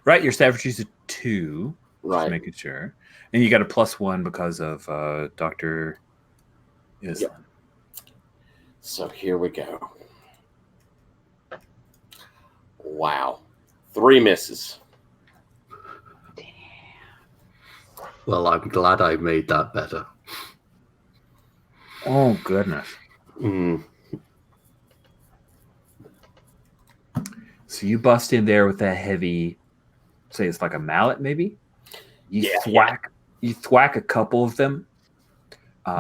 Right, your staff is a 2. Right. Just making sure. And you got a +1 because of Dr. Island. Yep. So here we go. Wow. 3 misses. Well, I'm glad I made that better. Oh, goodness. So you bust in there with that heavy, say it's like a mallet, maybe? You thwack a couple of them.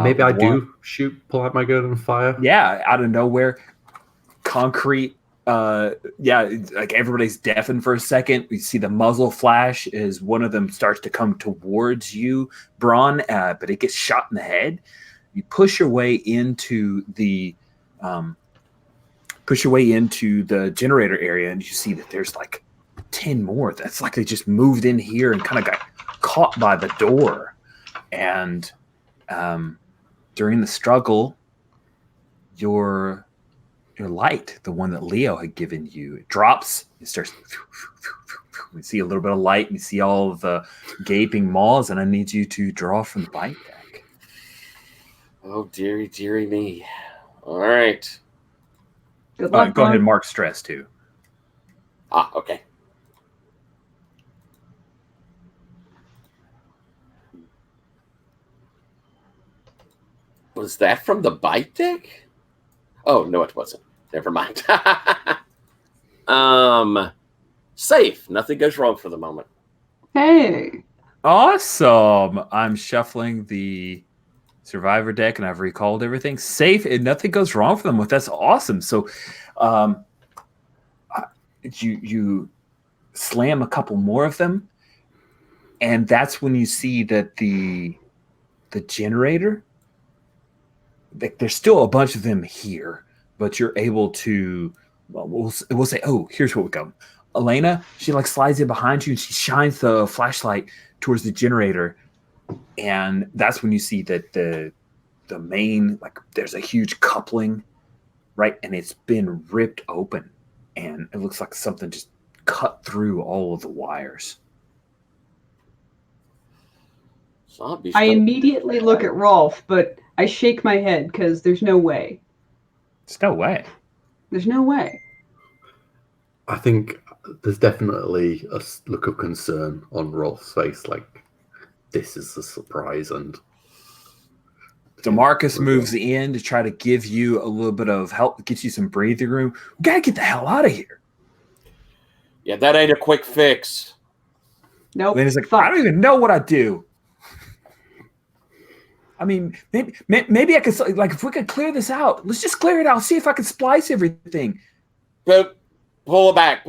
Maybe I do pull out my gun and fire. Yeah, out of nowhere. Concrete. Like everybody's deafened for a second. We see the muzzle flash as one of them starts to come towards you, Braun, but it gets shot in the head. You push your way into the generator area, and you see that there's like 10 more. That's like they just moved in here and kind of got caught by the door. And during the struggle, your light, the one that Leo had given you, it drops. It starts. We see a little bit of light. We see all of the gaping maws, and I need you to draw from the bite deck. Oh, dearie, dearie me. All right. Good luck, Go ahead Ron. and mark stress, too. Okay. Was that from the bite deck? Oh, no, it wasn't. Never mind. Safe. Nothing goes wrong for the moment. Hey. Awesome. I'm shuffling the survivor deck, and I've recalled everything. Safe, and nothing goes wrong for them. That's awesome. So you slam a couple more of them, and that's when you see that the generator, there's still a bunch of them here, but you're able to, we'll say, oh, here's what we got. Elena, she like slides in behind you and she shines the flashlight towards the generator, and that's when you see that the main, like, there's a huge coupling, right, and it's been ripped open, and it looks like something just cut through all of the wires. Zombies. I immediately look at Rolf, but I shake my head because there's no way. There's no way. There's no way. I think there's definitely a look of concern on Rolf's face, like this is a surprise. And DeMarcus moves in to try to give you a little bit of help, get you some breathing room. We gotta get the hell out of here. Yeah, that ain't a quick fix. Nope. Then he's like, Fuck. I don't even know what I do. I mean, maybe I could, like, if we could clear this out, let's just clear it out. See if I can splice everything. Pull back.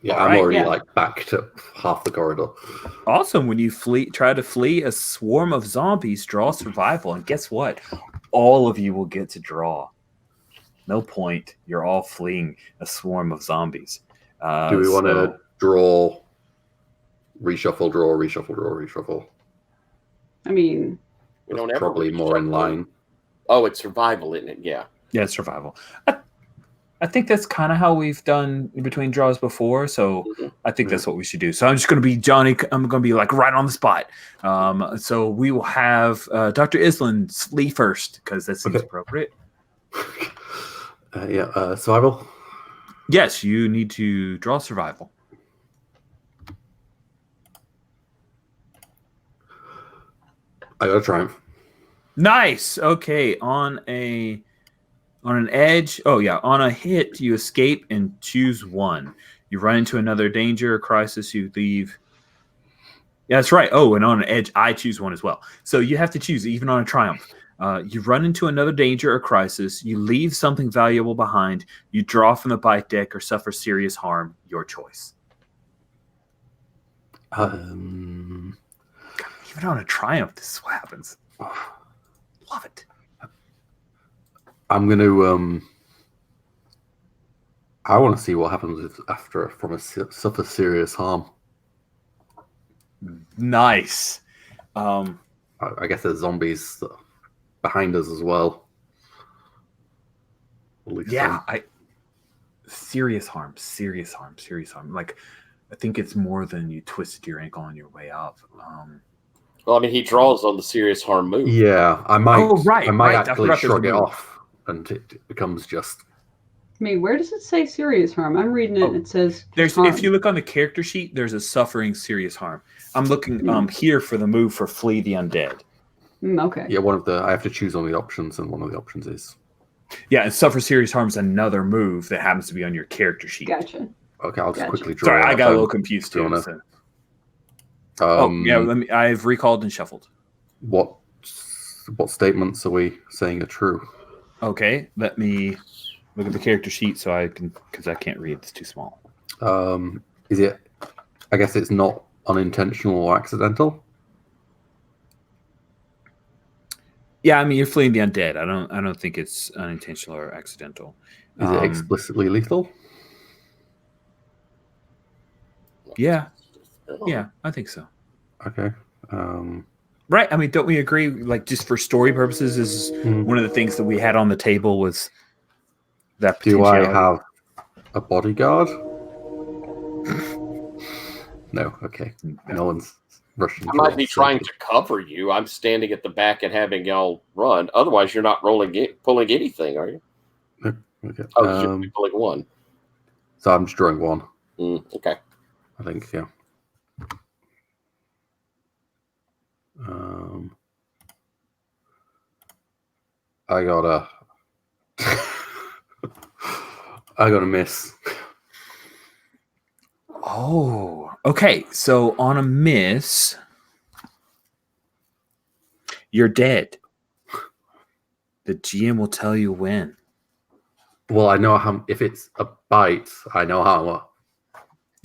Yeah, All I'm right, already yeah. like back to half the corridor. Awesome. When you try to flee a swarm of zombies, draw survival. And guess what? All of you will get to draw. No point. You're all fleeing a swarm of zombies. Do we want to draw, reshuffle? I mean, We don't ever Probably more in reshuffle. line. Oh, it's survival, isn't it? Yeah. Yeah, it's survival. I think that's kind of how we've done in between draws before, so I think that's what we should do. So I'm just going to be Johnny. I'm going to be like right on the spot. So we will have Dr. Island flee first because that seems appropriate. Survival. Yes, you need to draw survival. I got a triumph. Nice. Okay, on an edge. Oh yeah, on a hit, you escape and choose one. You run into another danger or crisis, you leave. Yeah, that's right. Oh, and on an edge, I choose one as well. So you have to choose, even on a triumph. You run into another danger or crisis. You leave something valuable behind. You draw from the bite deck or suffer serious harm. Your choice. Um, Even on a triumph, this is what happens. Love it. I'm going to. I want to see what happens after suffer serious harm. Nice. I guess there's zombies behind us as well. At least Yeah, some. serious harm. Like, I think it's more than you twisted your ankle on your way up. Well, I mean, he draws on the serious harm move. Yeah, I might. Oh, right, I might right. I actually forgot there's a shrug it move. off, and it becomes just. I mean, where does it say serious harm? I'm reading it and it says There's harm. if you look on the character sheet, there's a suffering serious harm. I'm looking here for the move for flee the undead. Okay. Yeah, I have to choose one of the options, and one of the options is. Yeah, and suffer serious harm is another move that happens to be on your character sheet. Gotcha. Okay, I'll just quickly draw. Sorry, I got a little then, confused if you too. wanna- So. Um, Let me. I've recalled and shuffled. What statements are we saying are true? Okay, let me look at the character sheet so I can, because I can't read. It's too small. Is it? I guess it's not unintentional or accidental. Yeah, I mean you're fleeing the undead. I don't think it's unintentional or accidental. Is it explicitly lethal? Yeah, I think so. Okay. Right. I mean, don't we agree? Like, just for story purposes, is one of the things that we had on the table was that. Do I have a bodyguard? No. Okay. No one's rushing. I might be trying to cover you. I'm standing at the back and having y'all run. Otherwise, you're not pulling anything, are you? Okay. Oh, you're pulling one. So I'm just drawing one. Okay. I think, yeah. I got a miss. Oh, okay. So on a miss, you're dead. The GM will tell you when. Well, I know how. If it's a bite, I know how.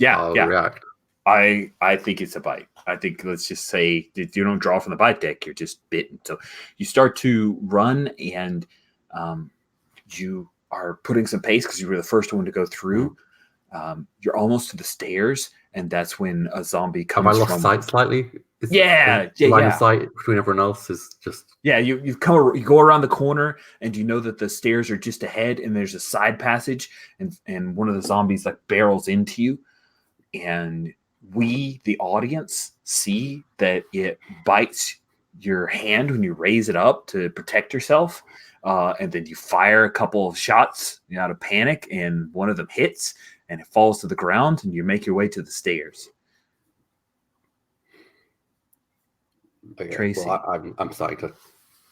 I'll react. I think it's a bite. I think, let's just say that you don't draw from the bite deck, you're just bitten. So you start to run, and you are putting some pace because you were the first one to go through. You're almost to the stairs, and that's when a zombie comes. Have I lost sight slightly? Line of sight between everyone else is just. Yeah, you go around the corner, and you know that the stairs are just ahead, and there's a side passage, and one of the zombies like barrels into you, and we, the audience, see that it bites your hand when you raise it up to protect yourself, and then you fire a couple of shots out of panic, and one of them hits, and it falls to the ground, and you make your way to the stairs. Okay, Tracy, well, I'm starting to.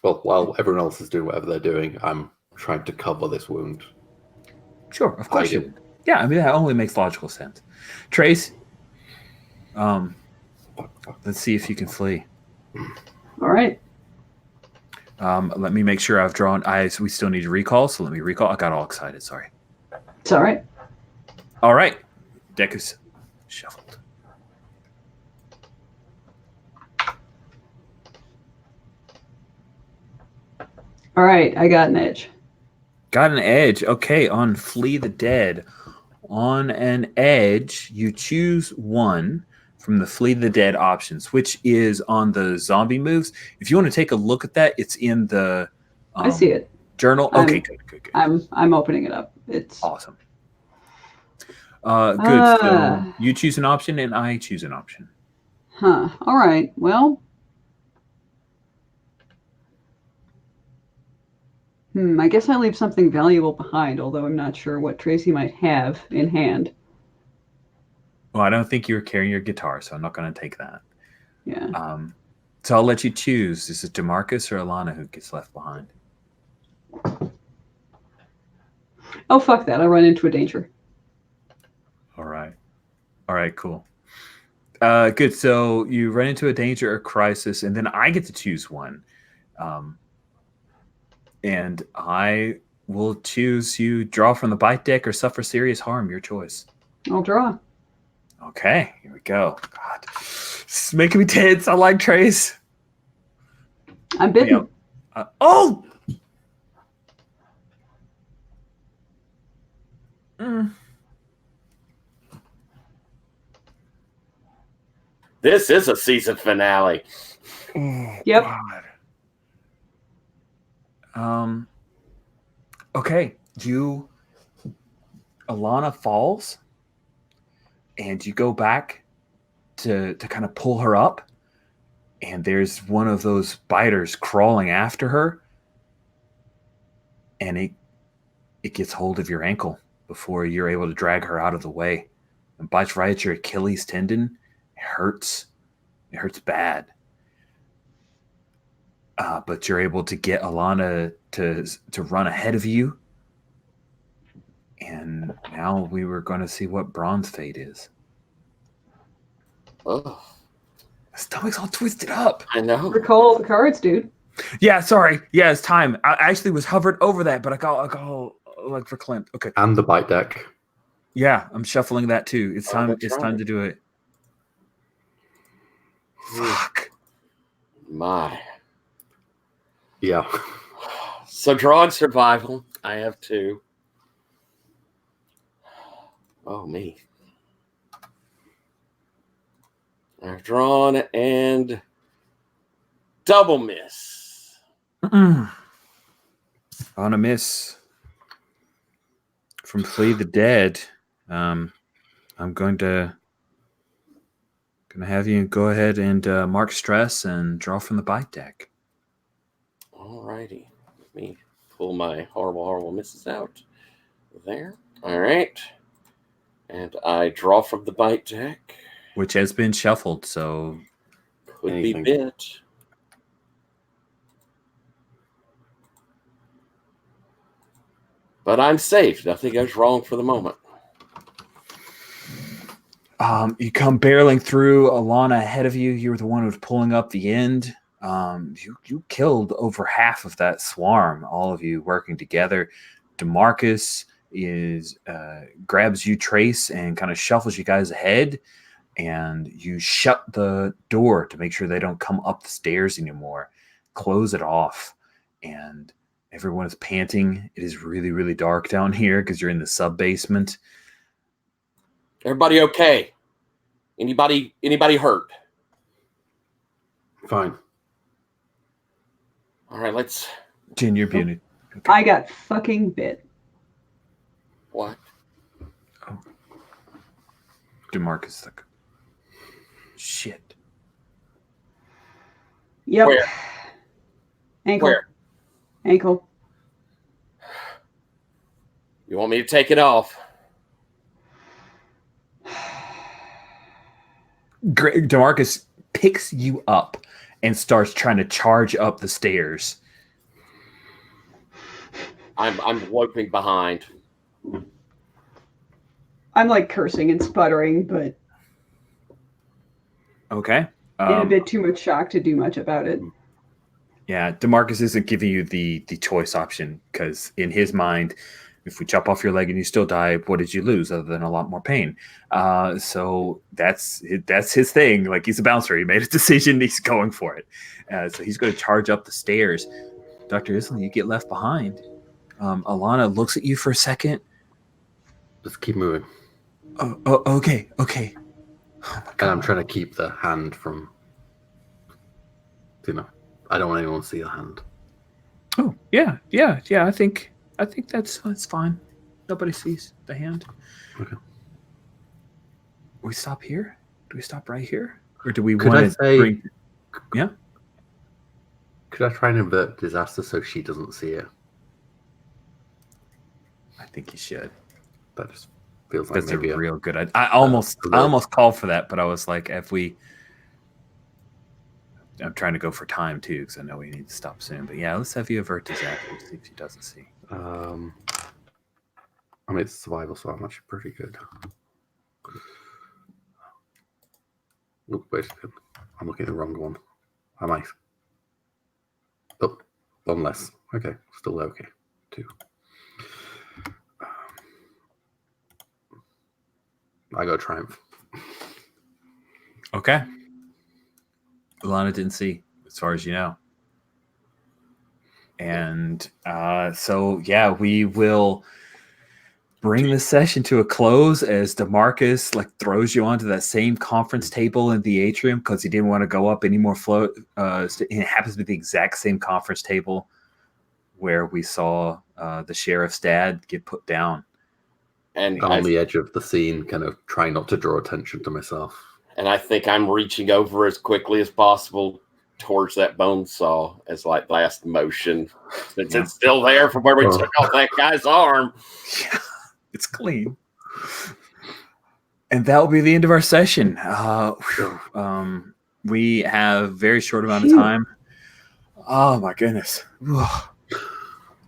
Well, while everyone else is doing whatever they're doing, I'm trying to cover this wound. Sure, of course. Yeah, I mean that only makes logical sense. Trace, let's see if you can flee. All right. Let me make sure I've drawn. We still need to recall, so let me recall. I got all excited. Sorry. It's all right. All right. Deck is shuffled. All right. I got an edge. Got an edge. Okay. On Flee the Dead. On an edge, you choose one from the Flee the Dead options, which is on the zombie moves. If you want to take a look at that, it's in the I see it. Journal. Okay, good. I'm opening it up. It's awesome. Good. So you choose an option and I choose an option. Huh. All right. Well. I guess I leave something valuable behind, although I'm not sure what Tracy might have in hand. Well, I don't think you were carrying your guitar, so I'm not going to take that. Yeah. So I'll let you choose. Is it DeMarcus or Alana who gets left behind? Oh, fuck that. I'll run into a danger. All right, cool. Good. So you run into a danger or crisis, and then I get to choose one. And I will choose you draw from the bite deck or suffer serious harm. Your choice. I'll draw. Okay, here we go. God, this is making me tense. I like Trace. I'm bitten. Oh! This is a season finale. Yep. God. Okay, Alana falls, and you go back to kind of pull her up, and there's one of those biters crawling after her, and it gets hold of your ankle before you're able to drag her out of the way, and bites right at your Achilles tendon. It hurts. It hurts bad. But you're able to get Alana to run ahead of you. And now we were going to see what Braun's fate is. Oh, My stomach's all twisted up. I know. Recall the cards, dude. Yeah, sorry. Yeah, it's time. I actually was hovered over that, but I got like verklempt. Okay. And the bite deck. Yeah, I'm shuffling that too. It's time. That's It's right. time to do it. Fuck. My. Yeah. So drawing survival. I have 2. Oh, me. I've drawn and double miss. On a miss from Flee the Dead. I'm going to have you go ahead and mark stress and draw from the bite deck. All righty. Let me pull my horrible misses out there. All right. And I draw from the bite deck. Which has been shuffled, so Could Anything. be bit. But I'm safe. Nothing goes wrong for the moment. you come barreling through. Alana ahead of you. You were the one who was pulling up the end. You killed over half of that swarm. All of you working together. DeMarcus grabs you, Trace, and kind of shuffles you guys ahead. And you shut the door to make sure they don't come up the stairs anymore. Close it off, and everyone is panting. It is really, really dark down here because you're in the sub-basement. Everybody okay? Anybody hurt? Fine. All right, let's... Jen, you're beauty. I got fucking bit. What? DeMarcus, like, shit. Yep. Where? Ankle. Where? Ankle. You want me to take it off? DeMarcus picks you up and starts trying to charge up the stairs. I'm loping behind. I'm like cursing and sputtering, but Okay. in a bit too much shock to do much about it. Yeah, DeMarcus isn't giving you the choice option because in his mind, if we chop off your leg and you still die, what did you lose other than a lot more pain? So that's his thing. Like, he's a bouncer. He made a decision. He's going for it. So he's going to charge up the stairs. Dr. Isley, you get left behind. Alana looks at you for a second. Just keep moving. Oh, okay. Oh my And God. I'm trying to keep the hand from, I don't want anyone to see the hand. Oh, yeah. I think that's fine. Nobody sees the hand. Okay. We stop here? Do we stop right here? Or do we Could want I to say- bring... Yeah? Could I try and invert disaster so she doesn't see it? I think you should. That just feels like That's a maybe real good idea. I almost called for that, but I was like, I'm trying to go for time too, because I know we need to stop soon. But yeah, let's have you avert disaster, see if she doesn't see. I mean, it's survival, so I'm actually pretty good. Oh, wait a second. I'm looking at the wrong one. Am I? Oh, one less. Okay, still okay. 2. I got triumph. Okay. Alana didn't see, as far as you know. And so, yeah, we will bring the session to a close as DeMarcus throws you onto that same conference table in the atrium because he didn't want to go up any more float. It happens to be the exact same conference table where we saw the sheriff's dad get put down. And I'm on the edge of the scene, kind of trying not to draw attention to myself. And I think I'm reaching over as quickly as possible towards that bone saw as like last motion, since it's still there from where we took off that guy's arm. Yeah, it's clean. And that will be the end of our session. We have very short amount of time. Oh my goodness.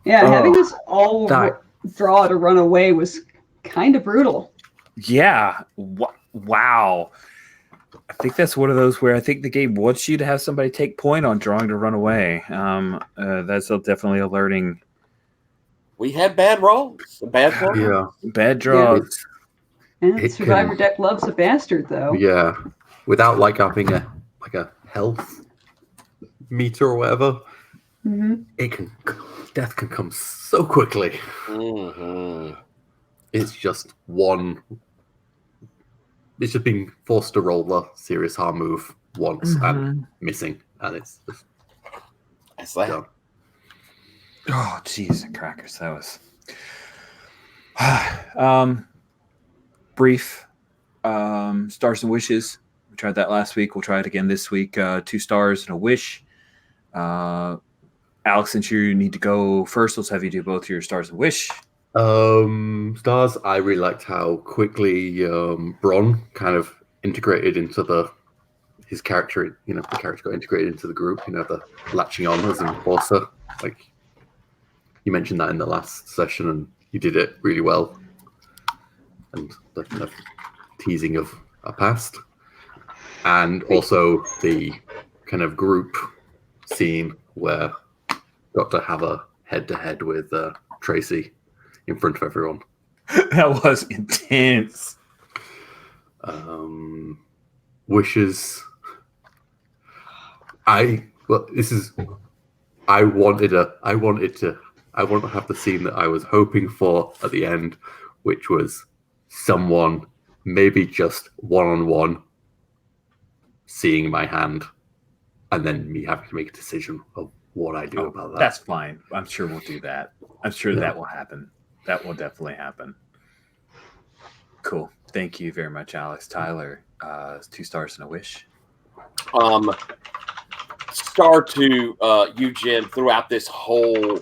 Yeah, having us all draw to run away was kind of brutal. Yeah. Wow. I think that's one of those where I think the game wants you to have somebody take point on drawing to run away. That's definitely alerting. We had bad rolls. Bad draws. Yeah. Bad draws. And Survivor deck loves a bastard, though. Yeah. Without like having a health meter or whatever, death can come so quickly. It's just it's just being forced to roll the serious harm move once and missing, and it's just done. Oh, jeez, crackers! That was brief. Stars and wishes. We tried that last week. We'll try it again this week. 2 stars and a wish. Alex, since you need to go first, let's have you do both your stars and wish. Stars, I really liked how quickly Bron kind of integrated into his character. The character got integrated into the group. The latching on as an enforcer. Like you mentioned that in the last session, and you did it really well. And the kind of teasing of a past, and also the kind of group scene where got to have a head-to-head with Tracy in front of everyone. That was intense. Wishes. I want to have the scene that I was hoping for at the end, which was someone maybe just one-on-one seeing my hand and then me having to make a decision of what I do about that. That's fine. I'm sure we'll do that. I'm sure that will happen. That will definitely happen. Cool. Thank you very much, Alex. Tyler, 2 stars and a wish. Star to you, Jen, throughout this whole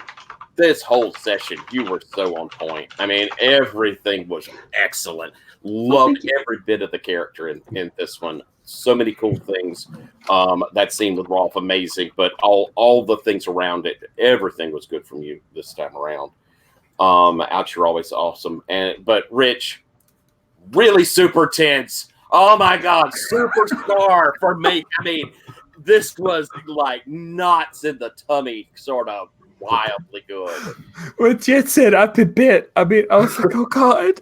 session. You were so on point. I mean, everything was excellent. Loved every bit of the character in this one. So many cool things. That scene with Rolf, amazing, but all the things around it, everything was good from you this time around. Ouch, you're always awesome. But Rich, really super tense. Oh my God, superstar for me. I mean, this was like knots in the tummy, sort of wildly good. When Jen said I've been bit, I was like, oh God.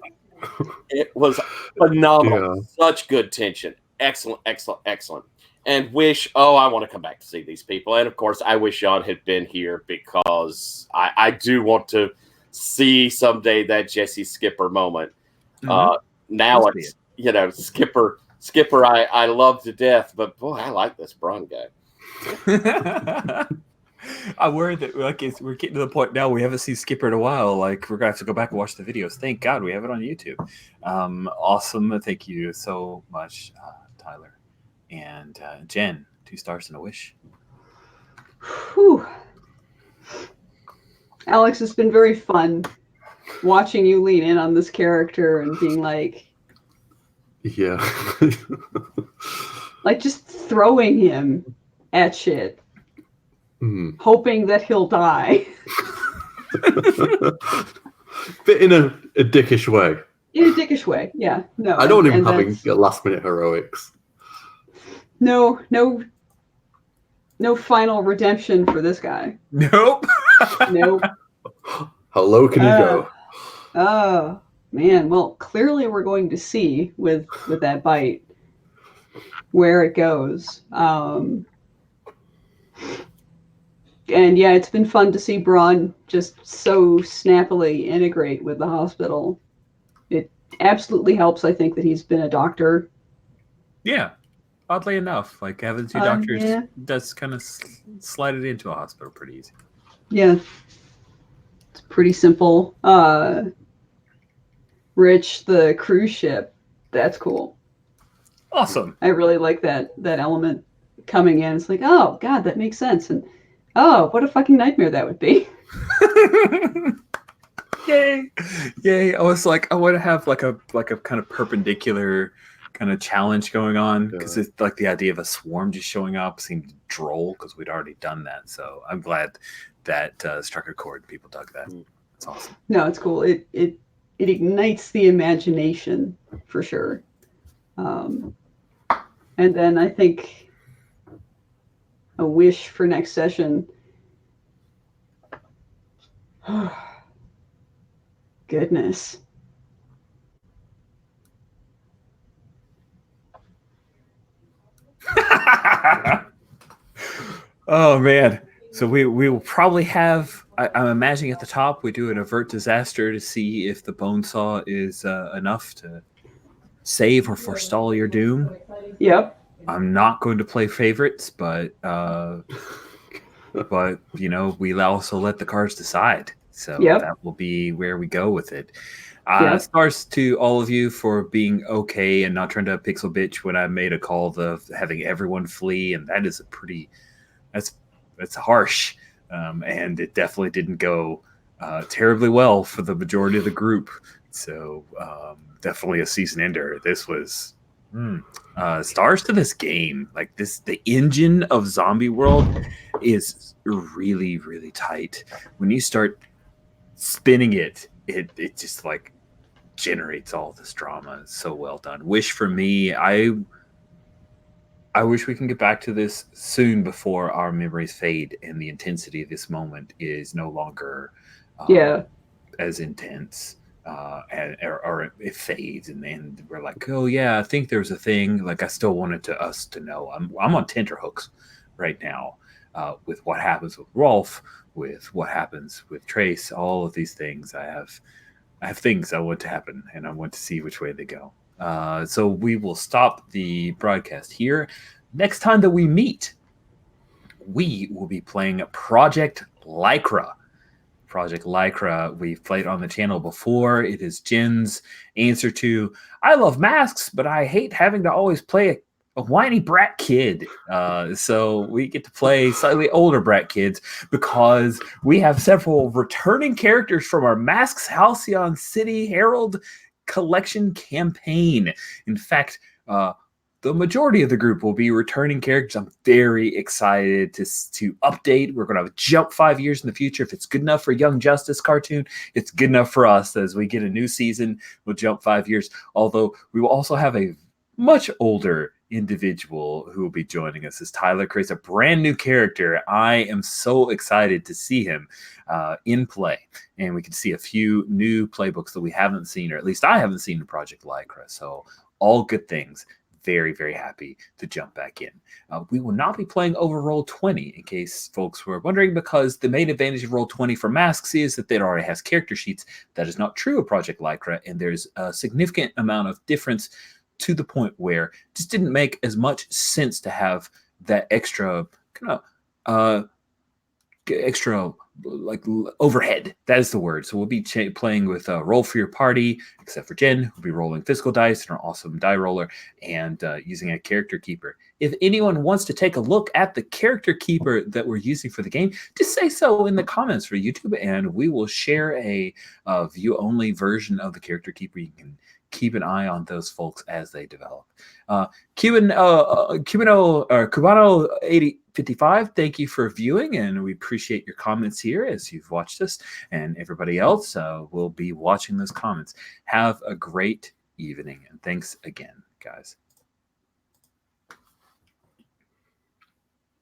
It was phenomenal. Yeah. Such good tension. Excellent, excellent, excellent. And wish, I want to come back to see these people. And of course, I wish Jan had been here because I do want to see someday that Jesse Skipper moment. Now it's, Skipper, I love to death, but boy, I like this Bron guy. I'm worried that we're getting to the point now we haven't seen Skipper in a while. Like, we're going to have to go back and watch the videos. Thank God we have it on YouTube. Awesome. Thank you so much, Tyler. And Jen, 2 stars and a wish. Whew. Alex, it's been very fun watching you lean in on this character and being like... Yeah. like, just throwing him at shit. Hoping that he'll die. But in a dickish way. In a dickish way, yeah. No, I don't want him having last-minute heroics. No final redemption for this guy. Nope. Nope. How low can he go? Oh, man. Well, clearly we're going to see with that bite where it goes. And yeah, it's been fun to see Bron just so snappily integrate with the hospital. It absolutely helps, I think, that he's been a doctor. Yeah, oddly enough. Like, having 2 doctors does kind of slide it into a hospital pretty easy. Yeah. It's pretty simple. Rich, the cruise ship, that's cool. Awesome. I really like that element coming in. It's like, oh god, that makes sense, and oh, what a fucking nightmare that would be. Yay! Yay! I was like, I want to have like a kind of perpendicular kind of challenge going on because it's like the idea of a swarm just showing up seemed droll because we'd already done that. So I'm glad that struck a chord. People dug that. It's awesome. No, it's cool. It ignites the imagination for sure. And then I think a wish for next session. Goodness. Oh man. So we will probably have, I'm imagining at the top, we do an avert disaster to see if the bone saw is enough to save or forestall your doom. Yep. I'm not going to play favorites, but you know, we also let the cards decide. So Yep. that will be where we go with it. Yep. Stars to all of you for being okay and not trying to pixel bitch when I made a call of having everyone flee, and that is a pretty that's harsh, and it definitely didn't go terribly well for the majority of the group. So definitely a season ender. This was stars to this game. Like this, the engine of Zombie World is really, really tight. When you start spinning it just like generates all this drama. It's so well done. Wish for me, I wish we can get back to this soon before our memories fade and the intensity of this moment is no longer as intense. Or it fades and then we're like, oh yeah, I think there's a thing. Like I still wanted us to know. I'm on tenterhooks right now with what happens with Rolf, with what happens with Trace, all of these things. I have things I want to happen, and I want to see which way they go. So we will stop the broadcast here. Next time that we meet, we will be playing Project Lycra. Project Lycra, we've played on the channel before. It is Jen's answer to, I love masks, but I hate having to always play a whiny brat kid. So we get to play slightly older brat kids because we have several returning characters from our Masks Halcyon City Herald collection campaign. In fact, the majority of the group will be returning characters. I'm very excited to update. We're going to have a jump 5 years in the future. If it's good enough for Young Justice cartoon, it's good enough for us. As we get a new season, we'll jump 5 years. Although we will also have a much older individual who will be joining us as Tyler creates a brand new character. I am so excited to see him in play. And we can see a few new playbooks that we haven't seen, or at least I haven't seen in Project Lycra. So all good things. Very, very happy to jump back in. We will not be playing over Roll20, in case folks were wondering, because the main advantage of Roll20 for Masks is that it already has character sheets. That is not true of Project Lycra, and there's a significant amount of difference to the point where it just didn't make as much sense to have that extra kind of extra like overhead. That is the word. So we'll be playing with roll for your party, except for Jen, who'll be rolling physical dice and our awesome die roller, and using a character keeper. If anyone wants to take a look at the character keeper that we're using for the game, just say so in the comments for YouTube, and we will share a view-only version of the character keeper. You can keep an eye on those folks as they develop. Cubano 8055, thank you for viewing, and we appreciate your comments here as you've watched us, and everybody else will be watching those comments. Have a great evening, and thanks again, guys.